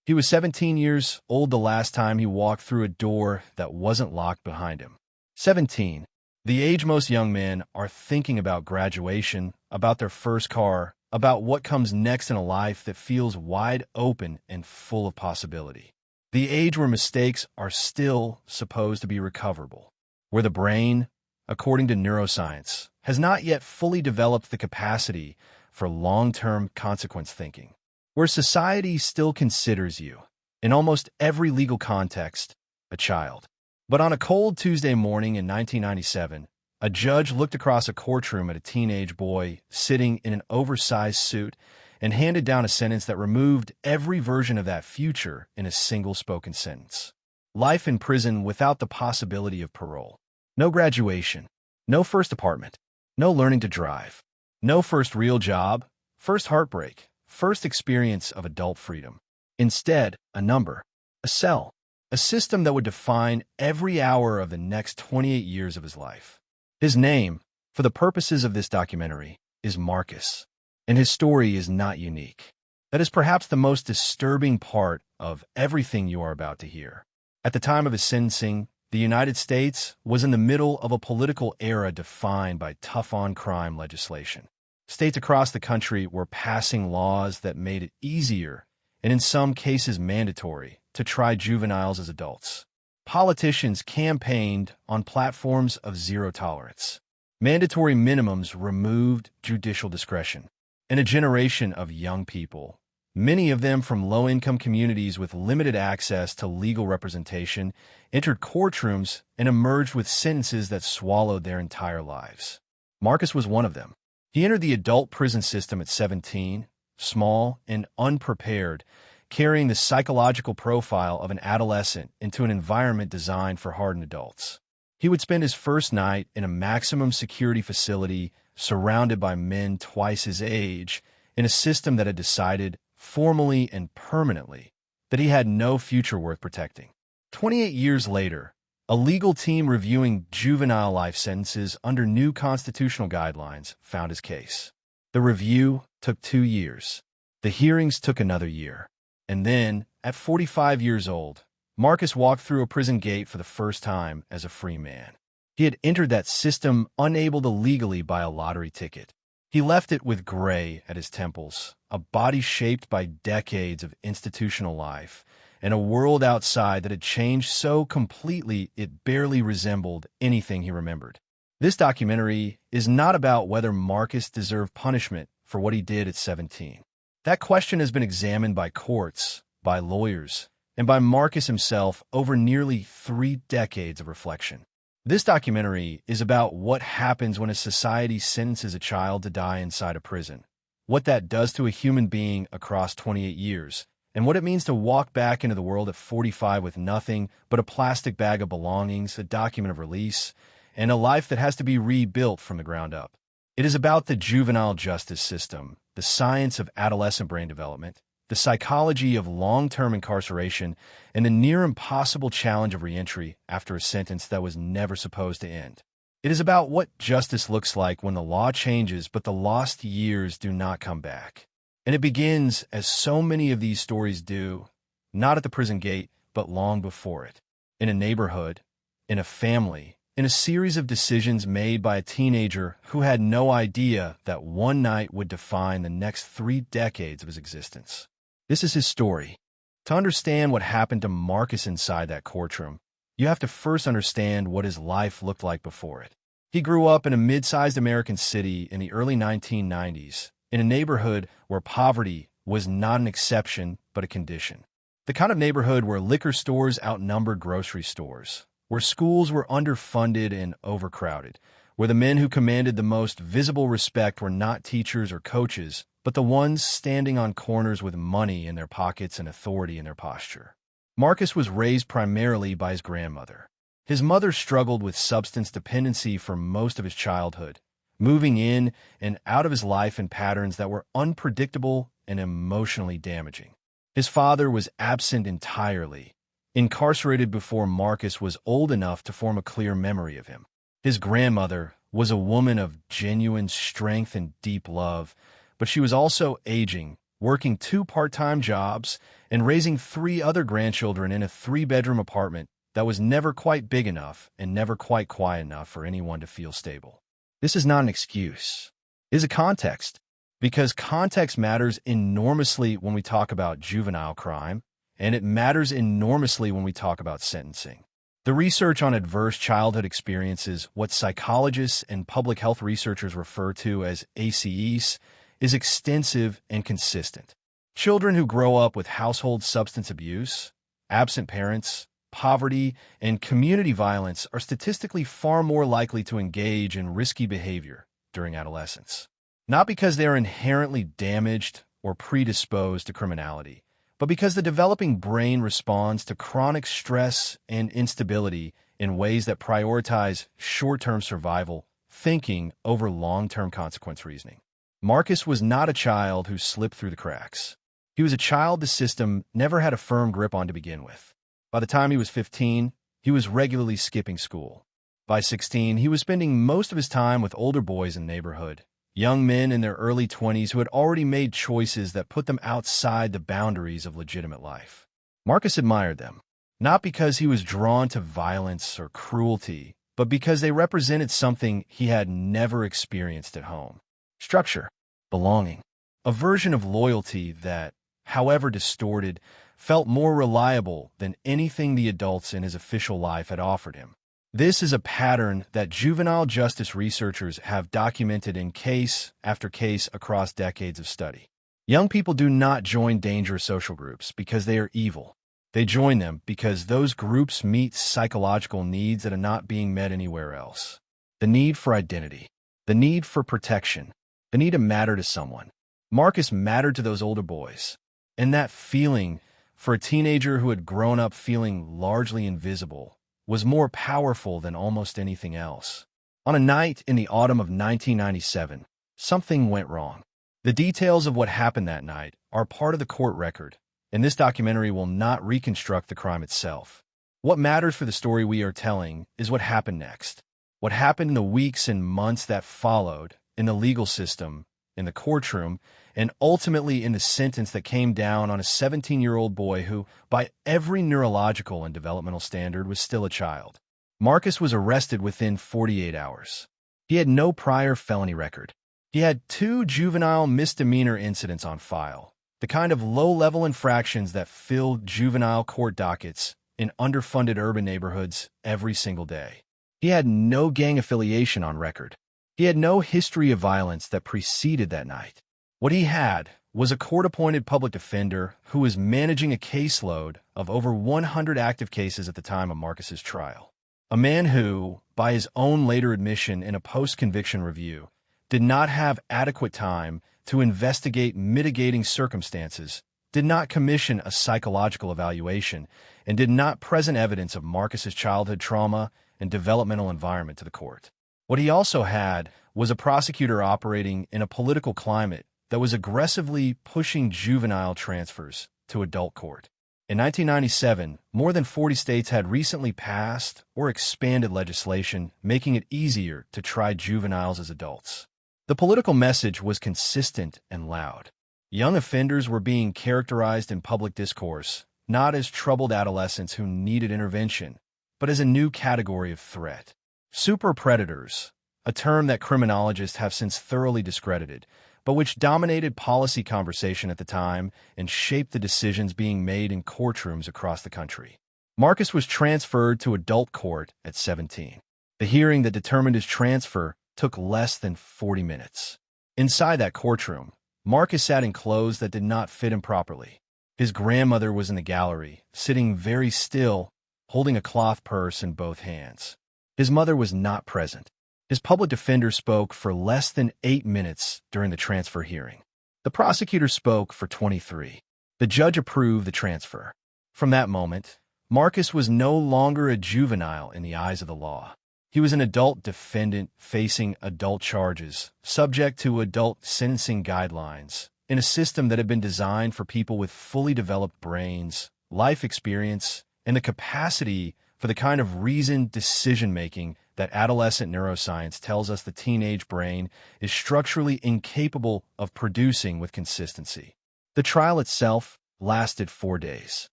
He was 17 years old the last time he walked through a door that wasn't locked behind him. 17, the age most young men are thinking about graduation, about their first car, about what comes next in a life that feels wide open and full of possibility. The age where mistakes are still supposed to be recoverable, where the brain, according to neuroscience, has not yet fully developed the capacity for long-term consequence thinking, where society still considers you, in almost every legal context, a child. But on a cold Tuesday morning in 1997, a judge looked across a courtroom at a teenage boy sitting in an oversized suit and handed down a sentence that removed every version of that future in a single spoken sentence. Life in prison without the possibility of parole. No graduation, no first apartment, no learning to drive, no first real job, first heartbreak, first experience of adult freedom. Instead, a number, a cell, a system that would define every hour of the next 28 years of his life. His name, for the purposes of this documentary, is Marcus, and his story is not unique. That is perhaps the most disturbing part of everything you are about to hear. At the time of his sentencing, the United States was in the middle of a political era defined by tough-on-crime legislation. States across the country were passing laws that made it easier, and in some cases mandatory, to try juveniles as adults. Politicians campaigned on platforms of zero tolerance. Mandatory minimums removed judicial discretion. And a generation of young people, many of them from low-income communities with limited access to legal representation, entered courtrooms and emerged with sentences that swallowed their entire lives. Marcus was one of them. He entered the adult prison system at 17, small and unprepared, carrying the psychological profile of an adolescent into an environment designed for hardened adults. He would spend his first night in a maximum security facility surrounded by men twice his age in a system that had decided, formally and permanently, that he had no future worth protecting. 28 years later, a legal team reviewing juvenile life sentences under new constitutional guidelines found his case. The review took 2 years. The hearings took another year. And then, at 45 years old, Marcus walked through a prison gate for the first time as a free man. He had entered that system unable to legally buy a lottery ticket. He left it with gray at his temples, a body shaped by decades of institutional life, and a world outside that had changed so completely it barely resembled anything he remembered. This documentary is not about whether Marcus deserved punishment for what he did at 17. That question has been examined by courts, by lawyers, and by Marcus himself over nearly 3 decades of reflection. This documentary is about what happens when a society sentences a child to die inside a prison, what that does to a human being across 28 years, and what it means to walk back into the world at 45 with nothing but a plastic bag of belongings, a document of release, and a life that has to be rebuilt from the ground up. It is about the juvenile justice system, the science of adolescent brain development, the psychology of long-term incarceration, and the near-impossible challenge of reentry after a sentence that was never supposed to end. It is about what justice looks like when the law changes but the lost years do not come back. And it begins, as so many of these stories do, not at the prison gate, but long before it, in a neighborhood, in a family, in a series of decisions made by a teenager who had no idea that one night would define the next 3 decades of his existence. This is his story. To understand what happened to Marcus inside that courtroom, you have to first understand what his life looked like before it. He grew up in a mid-sized American city in the early 1990s, in a neighborhood where poverty was not an exception but a condition. The kind of neighborhood where liquor stores outnumbered grocery stores, where schools were underfunded and overcrowded, where the men who commanded the most visible respect were not teachers or coaches, but the ones standing on corners with money in their pockets and authority in their posture. Marcus was raised primarily by his grandmother. His mother struggled with substance dependency for most of his childhood, moving in and out of his life in patterns that were unpredictable and emotionally damaging. His father was absent entirely, incarcerated before Marcus was old enough to form a clear memory of him. His grandmother was a woman of genuine strength and deep love, but she was also aging, working 2 part-time jobs, and raising 3 other grandchildren in a 3-bedroom apartment that was never quite big enough and never quite quiet enough for anyone to feel stable. This is not an excuse. It is a context, because context matters enormously when we talk about juvenile crime, and it matters enormously when we talk about sentencing. The research on adverse childhood experiences, what psychologists and public health researchers refer to as ACEs, is extensive and consistent. Children who grow up with household substance abuse, absent parents, poverty, and community violence are statistically far more likely to engage in risky behavior during adolescence. Not because they are inherently damaged or predisposed to criminality, but because the developing brain responds to chronic stress and instability in ways that prioritize short-term survival thinking over long-term consequence reasoning. Marcus was not a child who slipped through the cracks. He was a child the system never had a firm grip on to begin with. By the time he was 15, he was regularly skipping school. By 16, he was spending most of his time with older boys in the neighborhood, young men in their early 20s who had already made choices that put them outside the boundaries of legitimate life. Marcus admired them, not because he was drawn to violence or cruelty, but because they represented something he had never experienced at home. Structure, belonging, a version of loyalty that, however distorted, felt more reliable than anything the adults in his official life had offered him. This is a pattern that juvenile justice researchers have documented in case after case across decades of study. Young people do not join dangerous social groups because they are evil. They join them because those groups meet psychological needs that are not being met anywhere else. The need for identity, the need for protection, the need to matter to someone. Marcus mattered to those older boys, and that feeling, for a teenager who had grown up feeling largely invisible, was more powerful than almost anything else. On a night in the autumn of 1997, something went wrong. The details of what happened that night are part of the court record, and this documentary will not reconstruct the crime itself. What matters for the story we are telling is what happened next. What happened in the weeks and months that followed, in the legal system, in the courtroom, and ultimately in the sentence that came down on a 17-year-old boy who, by every neurological and developmental standard, was still a child. Marcus was arrested within 48 hours. He had no prior felony record. He had 2 juvenile misdemeanor incidents on file, the kind of low-level infractions that filled juvenile court dockets in underfunded urban neighborhoods every single day. He had no gang affiliation on record. He had no history of violence that preceded that night. What he had was a court-appointed public defender who was managing a caseload of over 100 active cases at the time of Marcus's trial. A man who, by his own later admission in a post-conviction review, did not have adequate time to investigate mitigating circumstances, did not commission a psychological evaluation, and did not present evidence of Marcus's childhood trauma and developmental environment to the court. What he also had was a prosecutor operating in a political climate that was aggressively pushing juvenile transfers to adult court. In 1997, more than 40 states had recently passed or expanded legislation making it easier to try juveniles as adults. The political message was consistent and loud. Young offenders were being characterized in public discourse not as troubled adolescents who needed intervention, but as a new category of threat. Super predators, a term that criminologists have since thoroughly discredited, but which dominated policy conversation at the time and shaped the decisions being made in courtrooms across the country. Marcus was transferred to adult court at 17. The hearing that determined his transfer took less than 40 minutes. Inside that courtroom, Marcus sat in clothes that did not fit him properly. His grandmother was in the gallery, sitting very still, holding a cloth purse in both hands. His mother was not present. His public defender spoke for less than 8 minutes during the transfer hearing. The prosecutor spoke for 23. The judge approved the transfer. From that moment, Marcus was no longer a juvenile in the eyes of the law. He was an adult defendant facing adult charges, subject to adult sentencing guidelines, in a system that had been designed for people with fully developed brains, life experience, and the capacity for the kind of reasoned decision-making that adolescent neuroscience tells us the teenage brain is structurally incapable of producing with consistency. The trial itself lasted 4 days.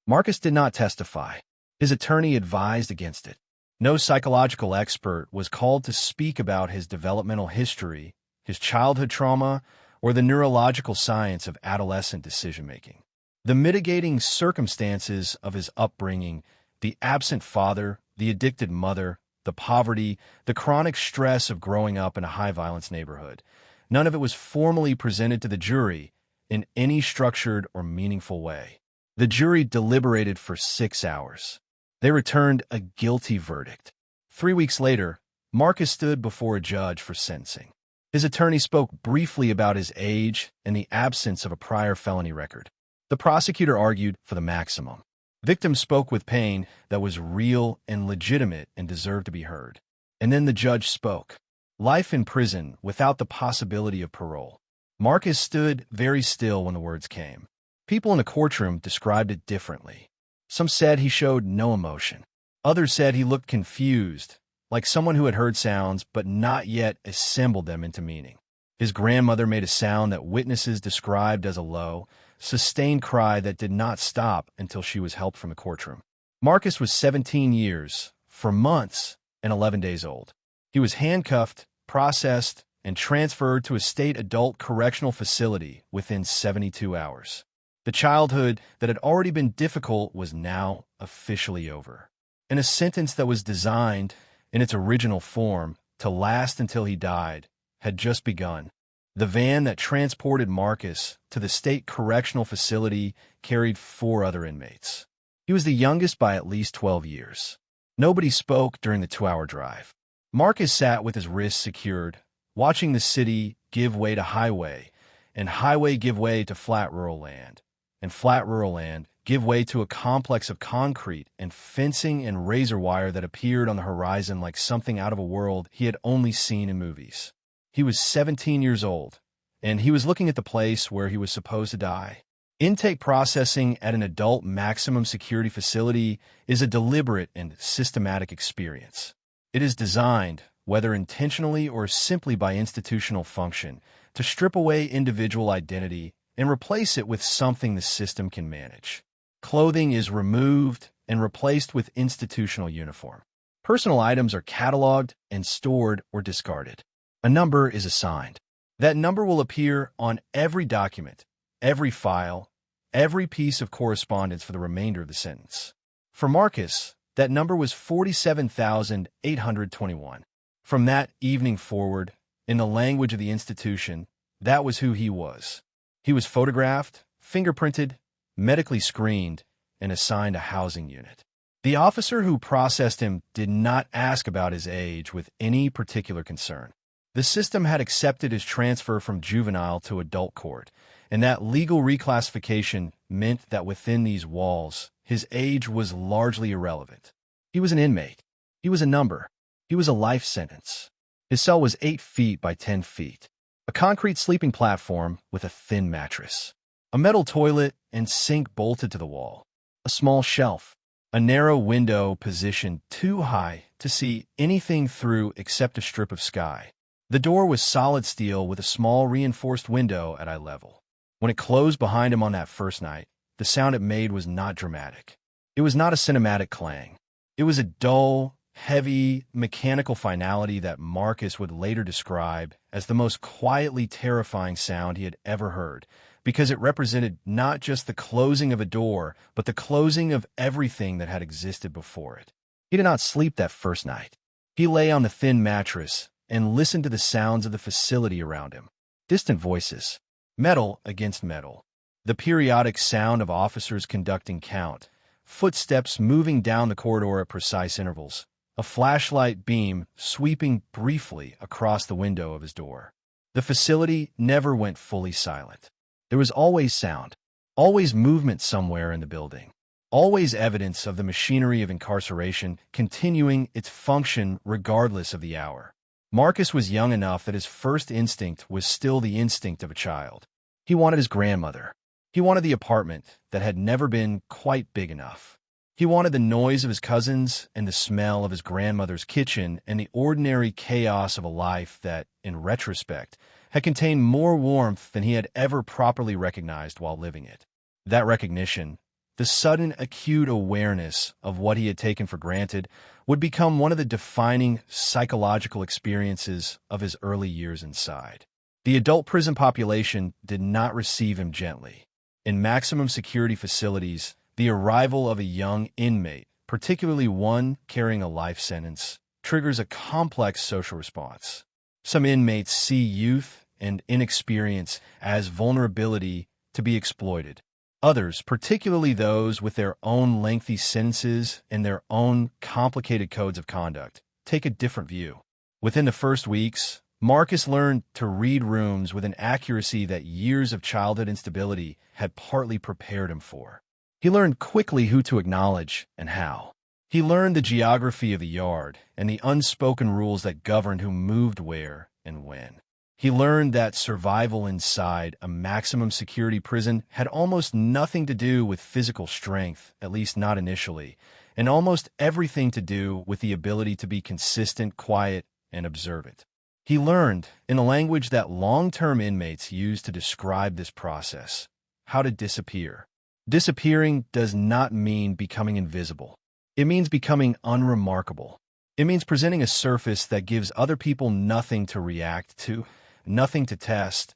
Marcus did not testify. His attorney advised against it. No psychological expert was called to speak about his developmental history, his childhood trauma, or the neurological science of adolescent decision-making. The mitigating circumstances of his upbringing, the absent father, the addicted mother, the poverty, the chronic stress of growing up in a high-violence neighborhood, none of it was formally presented to the jury in any structured or meaningful way. The jury deliberated for 6 hours. They returned a guilty verdict. 3 weeks later, Marcus stood before a judge for sentencing. His attorney spoke briefly about his age and the absence of a prior felony record. The prosecutor argued for the maximum. Victim spoke with pain that was real and legitimate and deserved to be heard. And then the judge spoke. Life in prison without the possibility of parole. Marcus stood very still when the words came. People in the courtroom described it differently. Some said he showed no emotion. Others said he looked confused, like someone who had heard sounds but not yet assembled them into meaning. His grandmother made a sound that witnesses described as a low, sustained cry that did not stop until she was helped from the courtroom. Marcus was 17 years, 4 months, and 11 days old. He was handcuffed, processed, and transferred to a state adult correctional facility within 72 hours. The childhood that had already been difficult was now officially over. And a sentence that was designed, in its original form, to last until he died, had just begun. The van that transported Marcus to the state correctional facility carried 4 other inmates. He was the youngest by at least 12 years. Nobody spoke during the 2-hour drive. Marcus sat with his wrists secured, watching the city give way to highway, and highway give way to flat rural land, and flat rural land give way to a complex of concrete and fencing and razor wire that appeared on the horizon like something out of a world he had only seen in movies. He was 17 years old, and he was looking at the place where he was supposed to die. Intake processing at an adult maximum security facility is a deliberate and systematic experience. It is designed, whether intentionally or simply by institutional function, to strip away individual identity and replace it with something the system can manage. Clothing is removed and replaced with institutional uniform. Personal items are cataloged and stored or discarded. A number is assigned. That number will appear on every document, every file, every piece of correspondence for the remainder of the sentence. For Marcus, that number was 47,821. From that evening forward, in the language of the institution, that was who he was. He was photographed, fingerprinted, medically screened, and assigned a housing unit. The officer who processed him did not ask about his age with any particular concern. The system had accepted his transfer from juvenile to adult court, and that legal reclassification meant that within these walls, his age was largely irrelevant. He was an inmate. He was a number. He was a life sentence. His cell was 8 feet by 10 feet, a concrete sleeping platform with a thin mattress, a metal toilet and sink bolted to the wall, a small shelf, a narrow window positioned too high to see anything through except a strip of sky. The door was solid steel with a small reinforced window at eye level. When it closed behind him on that first night, the sound it made was not dramatic. It was not a cinematic clang. It was a dull, heavy, mechanical finality that Marcus would later describe as the most quietly terrifying sound he had ever heard, because it represented not just the closing of a door, but the closing of everything that had existed before it. He did not sleep that first night. He lay on the thin mattress and listened to the sounds of the facility around him. Distant voices, metal against metal, the periodic sound of officers conducting count, footsteps moving down the corridor at precise intervals, a flashlight beam sweeping briefly across the window of his door. The facility never went fully silent. There was always sound, always movement somewhere in the building, always evidence of the machinery of incarceration continuing its function regardless of the hour. Marcus was young enough that his first instinct was still the instinct of a child. He wanted his grandmother. He wanted the apartment that had never been quite big enough. He wanted the noise of his cousins and the smell of his grandmother's kitchen and the ordinary chaos of a life that, in retrospect, had contained more warmth than he had ever properly recognized while living it. That recognition, the sudden acute awareness of what he had taken for granted, would become one of the defining psychological experiences of his early years inside. The adult prison population did not receive him gently. In maximum security facilities, the arrival of a young inmate, particularly one carrying a life sentence, triggers a complex social response. Some inmates see youth and inexperience as vulnerability to be exploited. Others, particularly those with their own lengthy sentences and their own complicated codes of conduct, take a different view. Within the first weeks, Marcus learned to read rooms with an accuracy that years of childhood instability had partly prepared him for. He learned quickly who to acknowledge and how. He learned the geography of the yard and the unspoken rules that governed who moved where and when. He learned that survival inside a maximum security prison had almost nothing to do with physical strength, at least not initially, and almost everything to do with the ability to be consistent, quiet, and observant. He learned, in a language that long-term inmates use to describe this process, how to disappear. Disappearing does not mean becoming invisible. It means becoming unremarkable. It means presenting a surface that gives other people nothing to react to, nothing to test,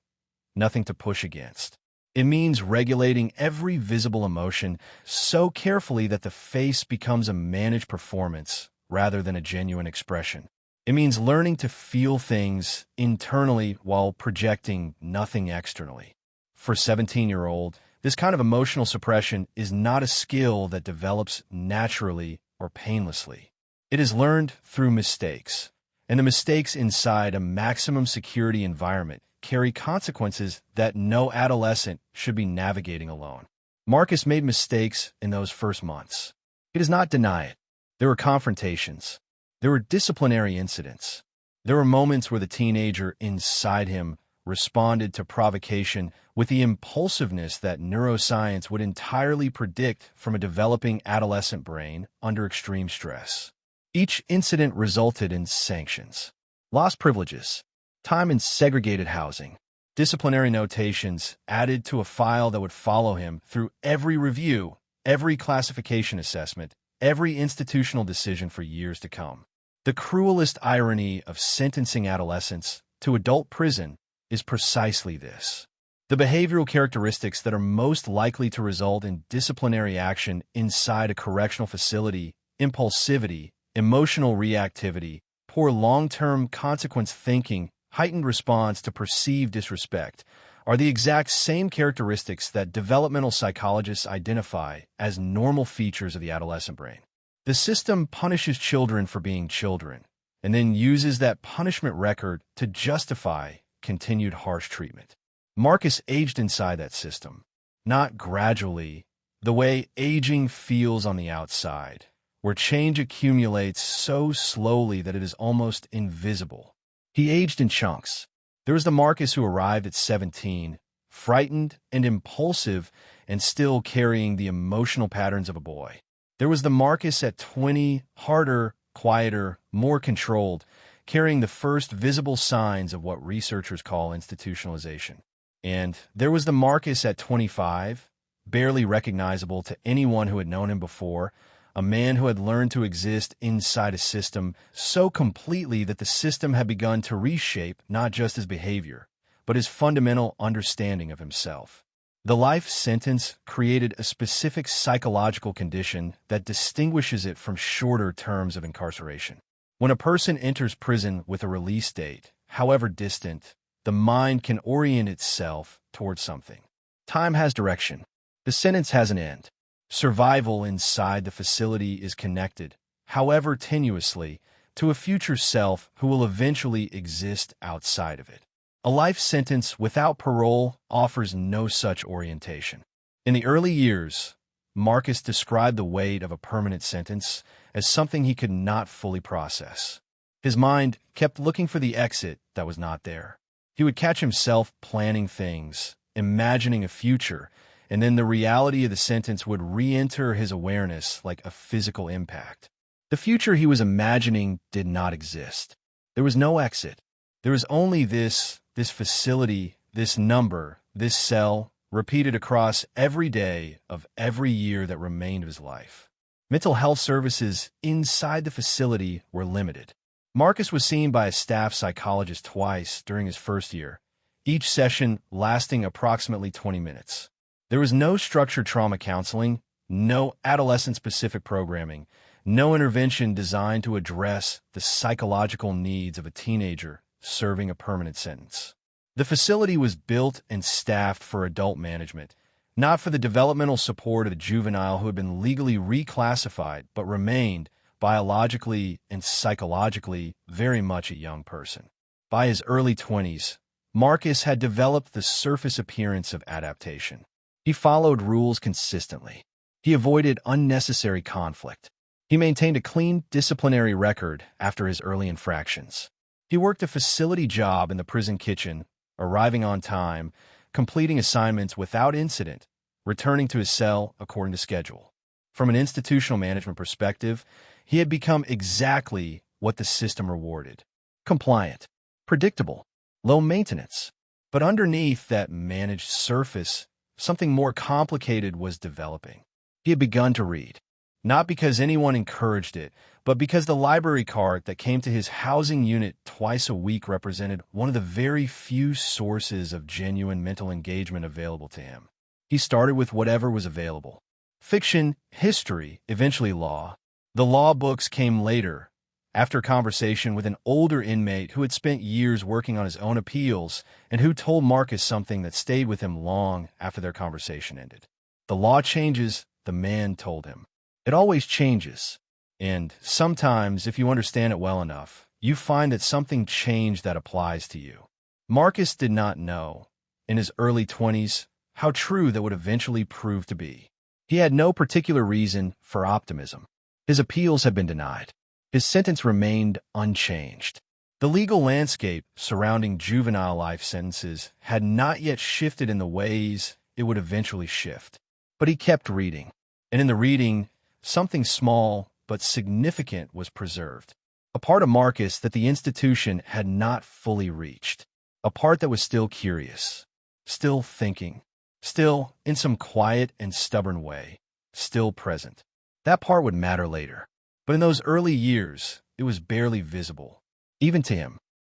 nothing to push against. It means regulating every visible emotion so carefully that the face becomes a managed performance rather than a genuine expression. It means learning to feel things internally while projecting nothing externally. For a 17-year-old, this kind of emotional suppression is not a skill that develops naturally or painlessly. It is learned through mistakes, and the mistakes inside a maximum security environment carry consequences that no adolescent should be navigating alone. Marcus made mistakes in those first months. He does not deny it. There were confrontations. There were disciplinary incidents. There were moments where the teenager inside him responded to provocation with the impulsiveness that neuroscience would entirely predict from a developing adolescent brain under extreme stress. Each incident resulted in sanctions, lost privileges, time in segregated housing, disciplinary notations added to a file that would follow him through every review, every classification assessment, every institutional decision for years to come. The cruelest irony of sentencing adolescents to adult prison is precisely this. The behavioral characteristics that are most likely to result in disciplinary action inside a correctional facility, impulsivity, emotional reactivity, poor long-term consequence thinking, heightened response to perceived disrespect, are the exact same characteristics that developmental psychologists identify as normal features of the adolescent brain. The system punishes children for being children, and then uses that punishment record to justify continued harsh treatment. Marcus aged inside that system, not gradually, the way aging feels on the outside, where change accumulates so slowly that it is almost invisible. He aged in chunks. There was the Marcus who arrived at 17, frightened and impulsive and still carrying the emotional patterns of a boy. There was the Marcus at 20, harder, quieter, more controlled, carrying the first visible signs of what researchers call institutionalization. And there was the Marcus at 25, barely recognizable to anyone who had known him before, a man who had learned to exist inside a system so completely that the system had begun to reshape not just his behavior, but his fundamental understanding of himself. The life sentence created a specific psychological condition that distinguishes it from shorter terms of incarceration. When a person enters prison with a release date, however distant, the mind can orient itself towards something. Time has direction. The sentence has an end. Survival inside the facility is connected, however tenuously, to a future self who will eventually exist outside of it. A life sentence without parole offers no such orientation. In the early years, Marcus described the weight of a permanent sentence as something he could not fully process. His mind kept looking for the exit that was not there. He would catch himself planning things, imagining a future, and then the reality of the sentence would re-enter his awareness like a physical impact. The future he was imagining did not exist. There was no exit. There was only this facility, this number, this cell, repeated across every day of every year that remained of his life. Mental health services inside the facility were limited. Marcus was seen by a staff psychologist twice during his first year, each session lasting approximately 20 minutes. There was no structured trauma counseling, no adolescent-specific programming, no intervention designed to address the psychological needs of a teenager serving a permanent sentence. The facility was built and staffed for adult management, not for the developmental support of a juvenile who had been legally reclassified but remained, biologically and psychologically, very much a young person. By his early 20s, Marcus had developed the surface appearance of adaptation. He followed rules consistently. He avoided unnecessary conflict. He maintained a clean disciplinary record after his early infractions. He worked a facility job in the prison kitchen, arriving on time, completing assignments without incident, returning to his cell according to schedule. From an institutional management perspective, he had become exactly what the system rewarded: compliant, predictable, low maintenance. But underneath that managed surface, something more complicated was developing. He had begun to read, not because anyone encouraged it, but because the library card that came to his housing unit twice a week represented one of the very few sources of genuine mental engagement available to him. He started with whatever was available: fiction, history, eventually law. The law books came later, after conversation with an older inmate who had spent years working on his own appeals and who told Marcus something that stayed with him long after their conversation ended. The law changes, the man told him. It always changes. And sometimes, if you understand it well enough, you find that something changed that applies to you. Marcus did not know, in his early 20s, how true that would eventually prove to be. He had no particular reason for optimism. His appeals had been denied. His sentence remained unchanged. The legal landscape surrounding juvenile life sentences had not yet shifted in the ways it would eventually shift. But he kept reading. And in the reading, something small but significant was preserved. A part of Marcus that the institution had not fully reached. A part that was still curious, still thinking, still, in some quiet and stubborn way, still present. That part would matter later. But in those early years, it was barely visible, even to him.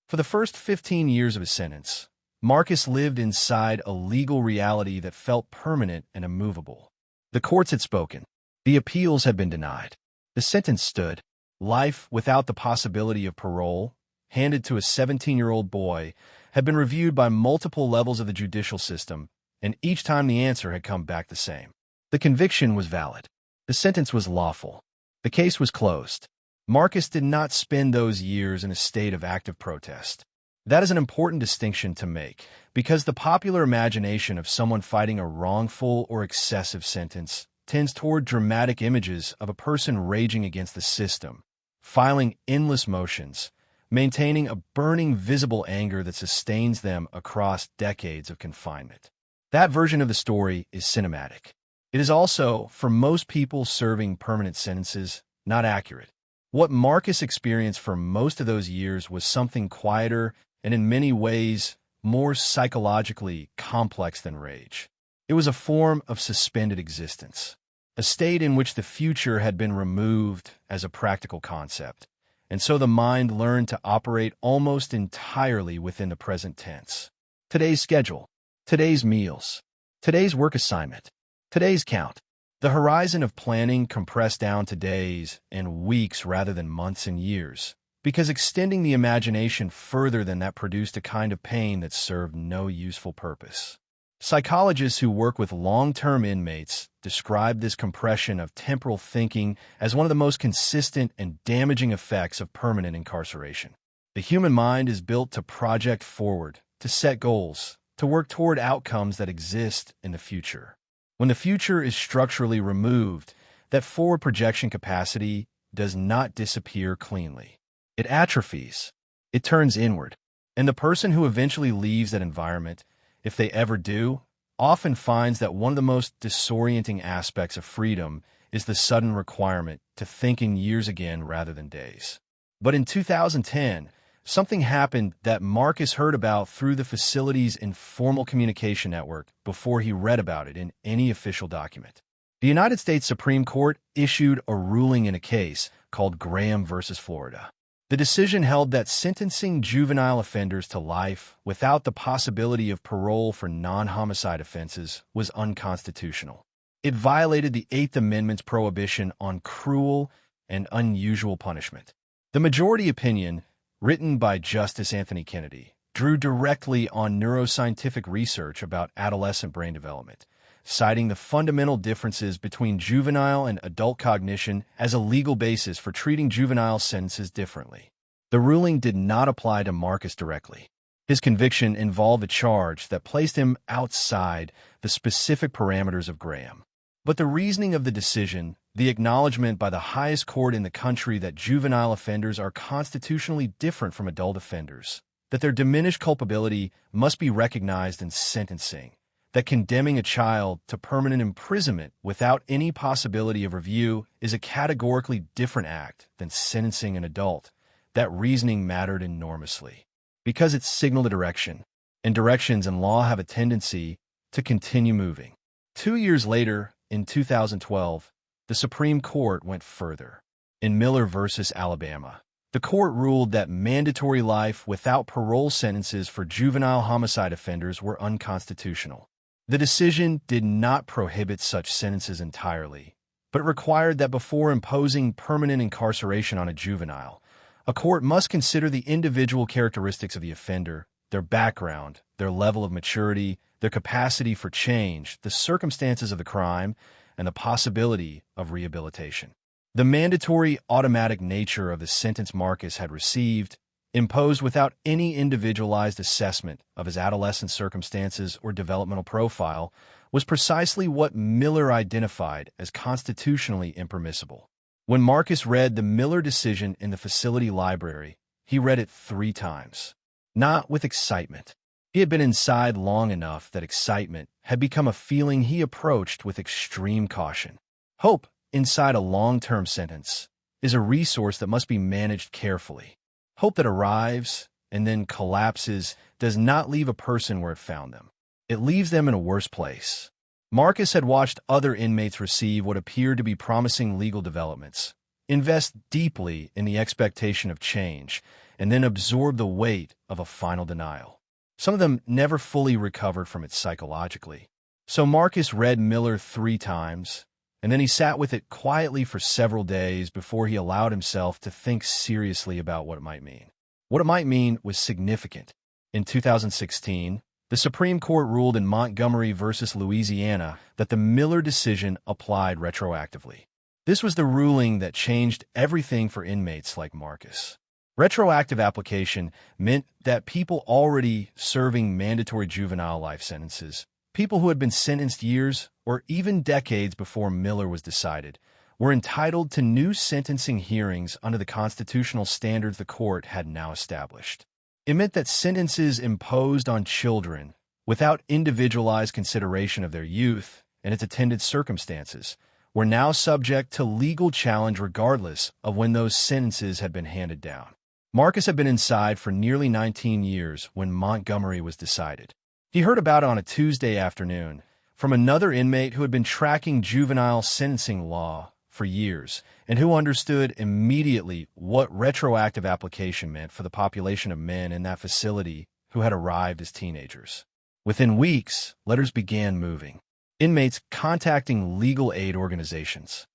For the first 15 years of his sentence, Marcus lived inside a legal reality that felt permanent and immovable. The courts had spoken. The appeals had been denied. The sentence stood. Life without the possibility of parole, handed to a 17-year-old boy, had been reviewed by multiple levels of the judicial system, and each time the answer had come back the same. The conviction was valid. The sentence was lawful. The case was closed. Marcus did not spend those years in a state of active protest. That is an important distinction to make, because the popular imagination of someone fighting a wrongful or excessive sentence tends toward dramatic images of a person raging against the system, filing endless motions, maintaining a burning visible anger that sustains them across decades of confinement. That version of the story is cinematic. It is also, for most people serving permanent sentences, not accurate. What Marcus experienced for most of those years was something quieter and in many ways more psychologically complex than rage. It was a form of suspended existence, a state in which the future had been removed as a practical concept, and so the mind learned to operate almost entirely within the present tense. Today's schedule, today's meals, today's work assignment, today's count. The horizon of planning compressed down to days and weeks rather than months and years, because extending the imagination further than that produced a kind of pain that served no useful purpose. Psychologists who work with long-term inmates describe this compression of temporal thinking as one of the most consistent and damaging effects of permanent incarceration. The human mind is built to project forward, to set goals, to work toward outcomes that exist in the future. When the future is structurally removed, that forward projection capacity does not disappear cleanly. It atrophies. It turns inward. And the person who eventually leaves that environment, if they ever do, often finds that one of the most disorienting aspects of freedom is the sudden requirement to think in years again rather than days. But in 2010, Something happened that Marcus heard about through the facility's informal communication network before he read about it in any official document. The United States Supreme Court issued a ruling in a case called Graham versus Florida. The decision held that sentencing juvenile offenders to life without the possibility of parole for non-homicide offenses was unconstitutional. It violated the Eighth Amendment's prohibition on cruel and unusual punishment. The majority opinion, written by Justice Anthony Kennedy, drew directly on neuroscientific research about adolescent brain development, citing the fundamental differences between juvenile and adult cognition as a legal basis for treating juvenile sentences differently. The ruling did not apply to Marcus directly. His conviction involved a charge that placed him outside the specific parameters of Graham. But the reasoning of the decision, the acknowledgement by the highest court in the country that juvenile offenders are constitutionally different from adult offenders, that their diminished culpability must be recognized in sentencing, that condemning a child to permanent imprisonment without any possibility of review is a categorically different act than sentencing an adult, that reasoning mattered enormously, because it signaled a direction, and directions in law have a tendency to continue moving. 2 years later, in 2012, the Supreme Court went further. In Miller versus Alabama, the court ruled that mandatory life without parole sentences for juvenile homicide offenders were unconstitutional. The decision did not prohibit such sentences entirely, but required that before imposing permanent incarceration on a juvenile, a court must consider the individual characteristics of the offender, their background, their level of maturity, their capacity for change, the circumstances of the crime, and the possibility of rehabilitation. The mandatory automatic nature of the sentence Marcus had received, imposed without any individualized assessment of his adolescent circumstances or developmental profile, was precisely what Miller identified as constitutionally impermissible. When Marcus read the Miller decision in the facility library, he read it 3 times. Not with excitement. He had been inside long enough that excitement had become a feeling he approached with extreme caution. Hope, inside a long-term sentence, is a resource that must be managed carefully. Hope that arrives and then collapses does not leave a person where it found them. It leaves them in a worse place. Marcus had watched other inmates receive what appeared to be promising legal developments, invest deeply in the expectation of change, and then absorb the weight of a final denial. Some of them never fully recovered from it psychologically. So Marcus read Miller 3 times, and then he sat with it quietly for several days before he allowed himself to think seriously about what it might mean. What it might mean was significant. In 2016, the Supreme Court ruled in Montgomery versus Louisiana that the Miller decision applied retroactively. This was the ruling that changed everything for inmates like Marcus. Retroactive application meant that people already serving mandatory juvenile life sentences, people who had been sentenced years or even decades before Miller was decided, were entitled to new sentencing hearings under the constitutional standards the court had now established. It meant that sentences imposed on children, without individualized consideration of their youth and its attendant circumstances, were now subject to legal challenge regardless of when those sentences had been handed down. Marcus had been inside for nearly 19 years when Montgomery was decided. He heard about it on a Tuesday afternoon from another inmate who had been tracking juvenile sentencing law for years and who understood immediately what retroactive application meant for the population of men in that facility who had arrived as teenagers. Within weeks, letters began moving. Inmates contacting legal aid organizations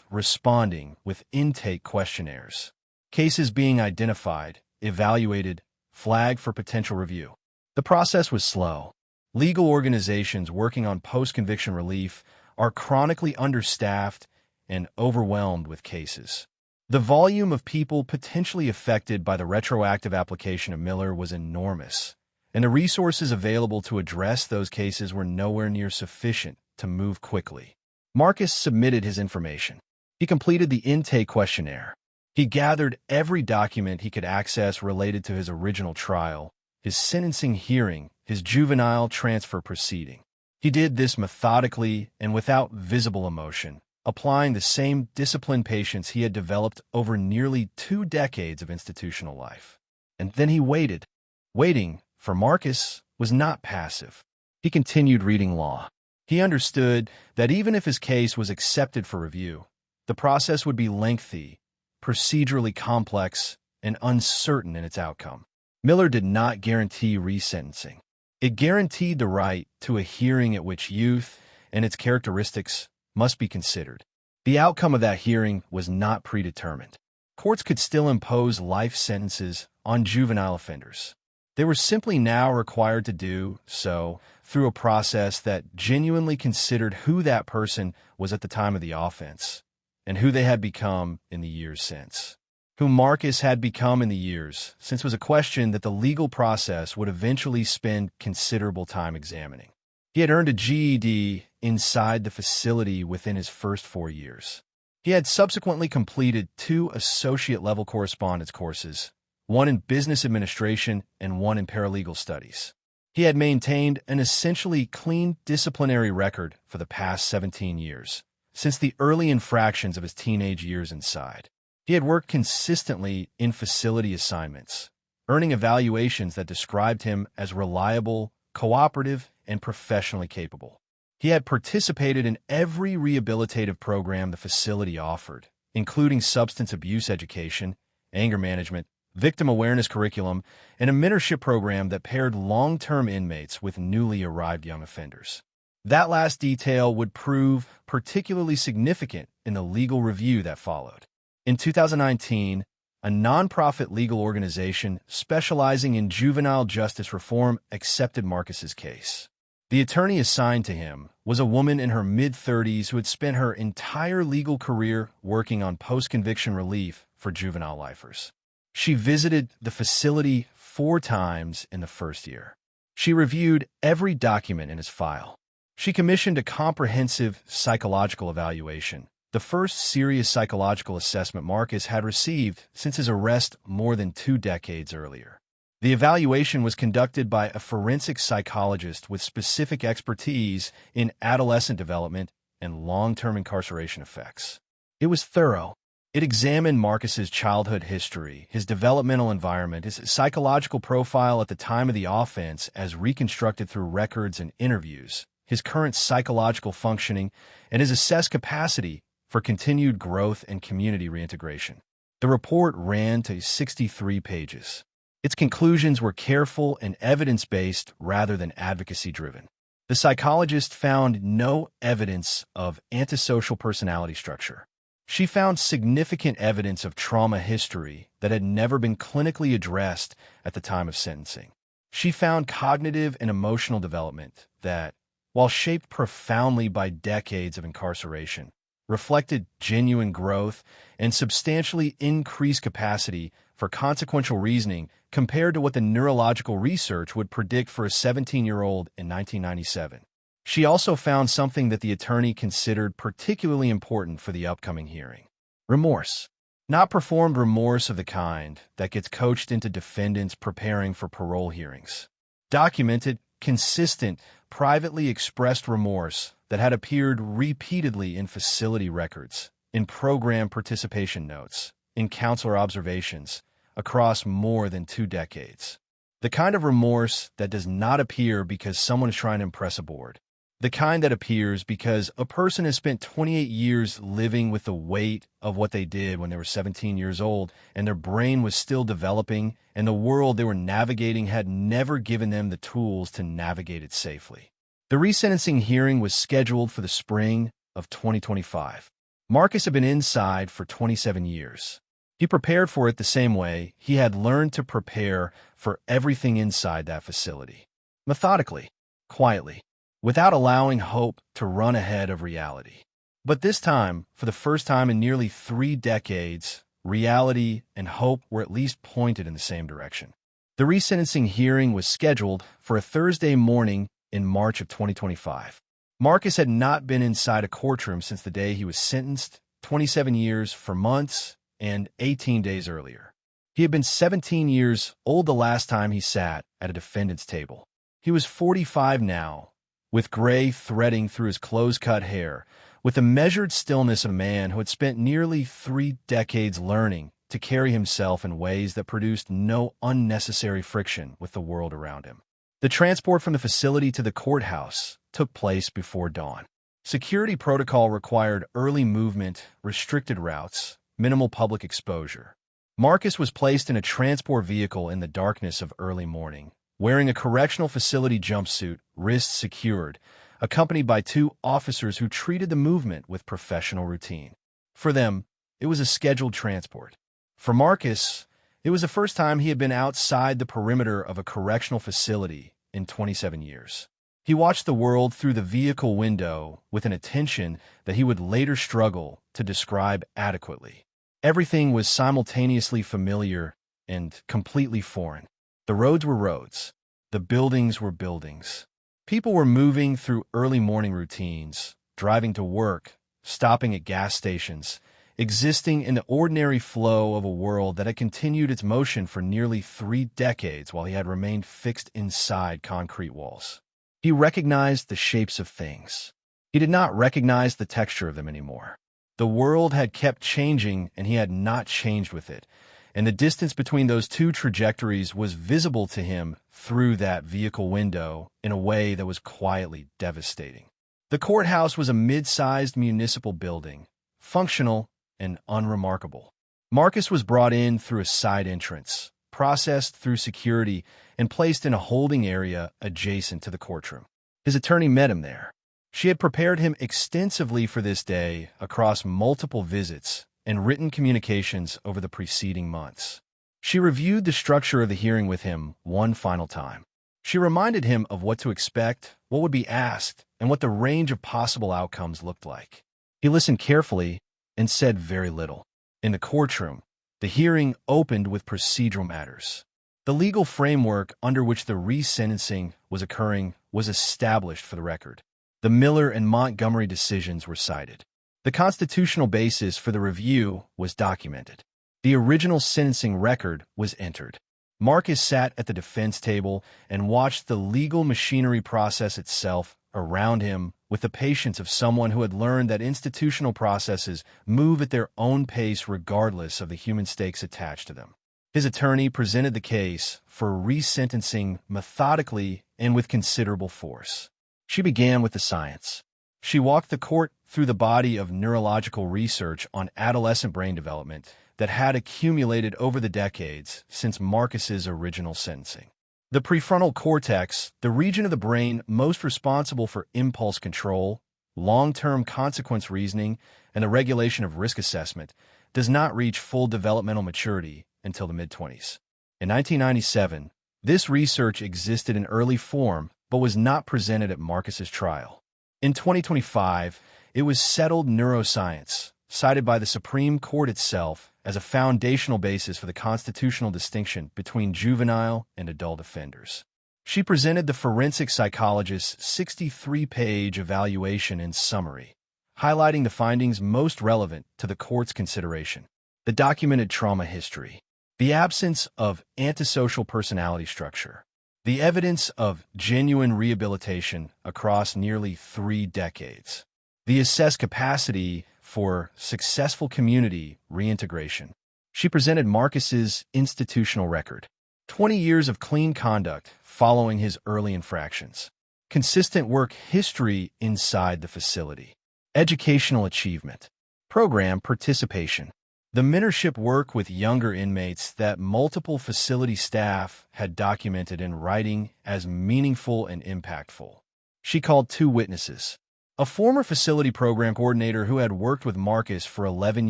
responding with intake questionnaires, cases being identified, evaluated, flagged for potential review. The process was slow. Legal organizations working on post-conviction relief are chronically understaffed and overwhelmed with cases. The volume of people potentially affected by the retroactive application of Miller was enormous, and the resources available to address those cases were nowhere near sufficient to move quickly. Marcus submitted his information. He completed the intake questionnaire. He gathered every document he could access related to his original trial, his sentencing hearing, his juvenile transfer proceeding. He did this methodically and without visible emotion, applying the same disciplined patience he had developed over nearly 2 decades of institutional life. And then he waited. Waiting, for Marcus, was not passive. He continued reading law. He understood that even if his case was accepted for review, the process would be lengthy, procedurally complex, and uncertain in its outcome. Miller did not guarantee resentencing. It guaranteed the right to a hearing at which youth and its characteristics must be considered. The outcome of that hearing was not predetermined. Courts could still impose life sentences on juvenile offenders. They were simply now required to do so through a process that genuinely considered who that person was at the time of the offense and who they had become in the years since. Who Marcus had become in the years since was a question that the legal process would eventually spend considerable time examining. He had earned a GED inside the facility within his first 4 years. He had subsequently completed 2 associate-level correspondence courses, one in business administration and one in paralegal studies. He had maintained an essentially clean disciplinary record for the past 17 years, since the early infractions of his teenage years inside. He had worked consistently in facility assignments, earning evaluations that described him as reliable, cooperative, and professionally capable. He had participated in every rehabilitative program the facility offered, including substance abuse education, anger management, victim awareness curriculum, and a mentorship program that paired long-term inmates with newly arrived young offenders. That last detail would prove particularly significant in the legal review that followed. In 2019, a nonprofit legal organization specializing in juvenile justice reform accepted Marcus's case. The attorney assigned to him was a woman in her mid-30s who had spent her entire legal career working on post-conviction relief for juvenile lifers. She visited the facility 4 times in the first year. She reviewed every document in his file. She commissioned a comprehensive psychological evaluation, the first serious psychological assessment Marcus had received since his arrest more than 2 decades earlier. The evaluation was conducted by a forensic psychologist with specific expertise in adolescent development and long-term incarceration effects. It was thorough. It examined Marcus's childhood history, his developmental environment, his psychological profile at the time of the offense as reconstructed through records and interviews, his current psychological functioning, and his assessed capacity for continued growth and community reintegration. The report ran to 63 pages. Its conclusions were careful and evidence-based rather than advocacy-driven. The psychologist found no evidence of antisocial personality structure. She found significant evidence of trauma history that had never been clinically addressed at the time of sentencing. She found cognitive and emotional development that, while shaped profoundly by decades of incarceration, reflected genuine growth and substantially increased capacity for consequential reasoning compared to what the neurological research would predict for a 17-year-old in 1997. She also found something that the attorney considered particularly important for the upcoming hearing: remorse. Not performed remorse of the kind that gets coached into defendants preparing for parole hearings. Documented, consistent, privately expressed remorse that had appeared repeatedly in facility records, in program participation notes, in counselor observations, across more than 2 decades. The kind of remorse that does not appear because someone is trying to impress a board. The kind that appears because a person has spent 28 years living with the weight of what they did when they were 17 years old, and their brain was still developing, and the world they were navigating had never given them the tools to navigate it safely. The resentencing hearing was scheduled for the spring of 2025. Marcus had been inside for 27 years. He prepared for it the same way he had learned to prepare for everything inside that facility. Methodically, quietly, without allowing hope to run ahead of reality. But this time, for the first time in nearly 3 decades, reality and hope were at least pointed in the same direction. The resentencing hearing was scheduled for a Thursday morning in March of 2025. Marcus had not been inside a courtroom since the day he was sentenced, 27 years for months and 18 days earlier. He had been 17 years old the last time he sat at a defendant's table. He was 45 now, with gray threading through his close-cut hair, with the measured stillness of a man who had spent nearly 3 decades learning to carry himself in ways that produced no unnecessary friction with the world around him. The transport from the facility to the courthouse took place before dawn. Security protocol required early movement, restricted routes, minimal public exposure. Marcus was placed in a transport vehicle in the darkness of early morning, wearing a correctional facility jumpsuit, wrists secured, accompanied by 2 officers who treated the movement with professional routine. For them, it was a scheduled transport. For Marcus, it was the first time he had been outside the perimeter of a correctional facility in 27 years. He watched the world through the vehicle window with an attention that he would later struggle to describe adequately. Everything was simultaneously familiar and completely foreign. The roads were roads. The buildings were buildings. People were moving through early morning routines, driving to work, stopping at gas stations, existing in the ordinary flow of a world that had continued its motion for nearly 3 decades while he had remained fixed inside concrete walls. He recognized the shapes of things. He did not recognize the texture of them anymore. The world had kept changing, and he had not changed with it, and the distance between those 2 trajectories was visible to him through that vehicle window in a way that was quietly devastating. The courthouse was a mid-sized municipal building, functional and unremarkable. Marcus was brought in through a side entrance, processed through security, and placed in a holding area adjacent to the courtroom. His attorney met him there. She had prepared him extensively for this day across multiple visits and written communications over the preceding months. She reviewed the structure of the hearing with him one final time. She reminded him of what to expect, what would be asked, and what the range of possible outcomes looked like. He listened carefully and said very little. In the courtroom, the hearing opened with procedural matters. The legal framework under which the resentencing was occurring was established for the record. The Miller and Montgomery decisions were cited. The constitutional basis for the review was documented. The original sentencing record was entered. Marcus sat at the defense table and watched the legal machinery process itself around him with the patience of someone who had learned that institutional processes move at their own pace regardless of the human stakes attached to them. His attorney presented the case for resentencing methodically and with considerable force. She began with the science. She walked the court through the body of neurological research on adolescent brain development that had accumulated over the decades since Marcus's original sentencing. The prefrontal cortex, the region of the brain most responsible for impulse control, long-term consequence reasoning, and the regulation of risk assessment, does not reach full developmental maturity until the mid-20s. In 1997, this research existed in early form but was not presented at Marcus's trial. In 2025, it was settled neuroscience, cited by the Supreme Court itself as a foundational basis for the constitutional distinction between juvenile and adult offenders. She presented the forensic psychologist's 63-page evaluation in summary, highlighting the findings most relevant to the court's consideration. The documented trauma history, the absence of antisocial personality structure, the evidence of genuine rehabilitation across nearly 3 decades, the assessed capacity for successful community reintegration. She presented Marcus's institutional record, 20 years of clean conduct following his early infractions, consistent work history inside the facility, educational achievement, program participation, the mentorship work with younger inmates that multiple facility staff had documented in writing as meaningful and impactful. She called 2 witnesses, a former facility program coordinator who had worked with Marcus for 11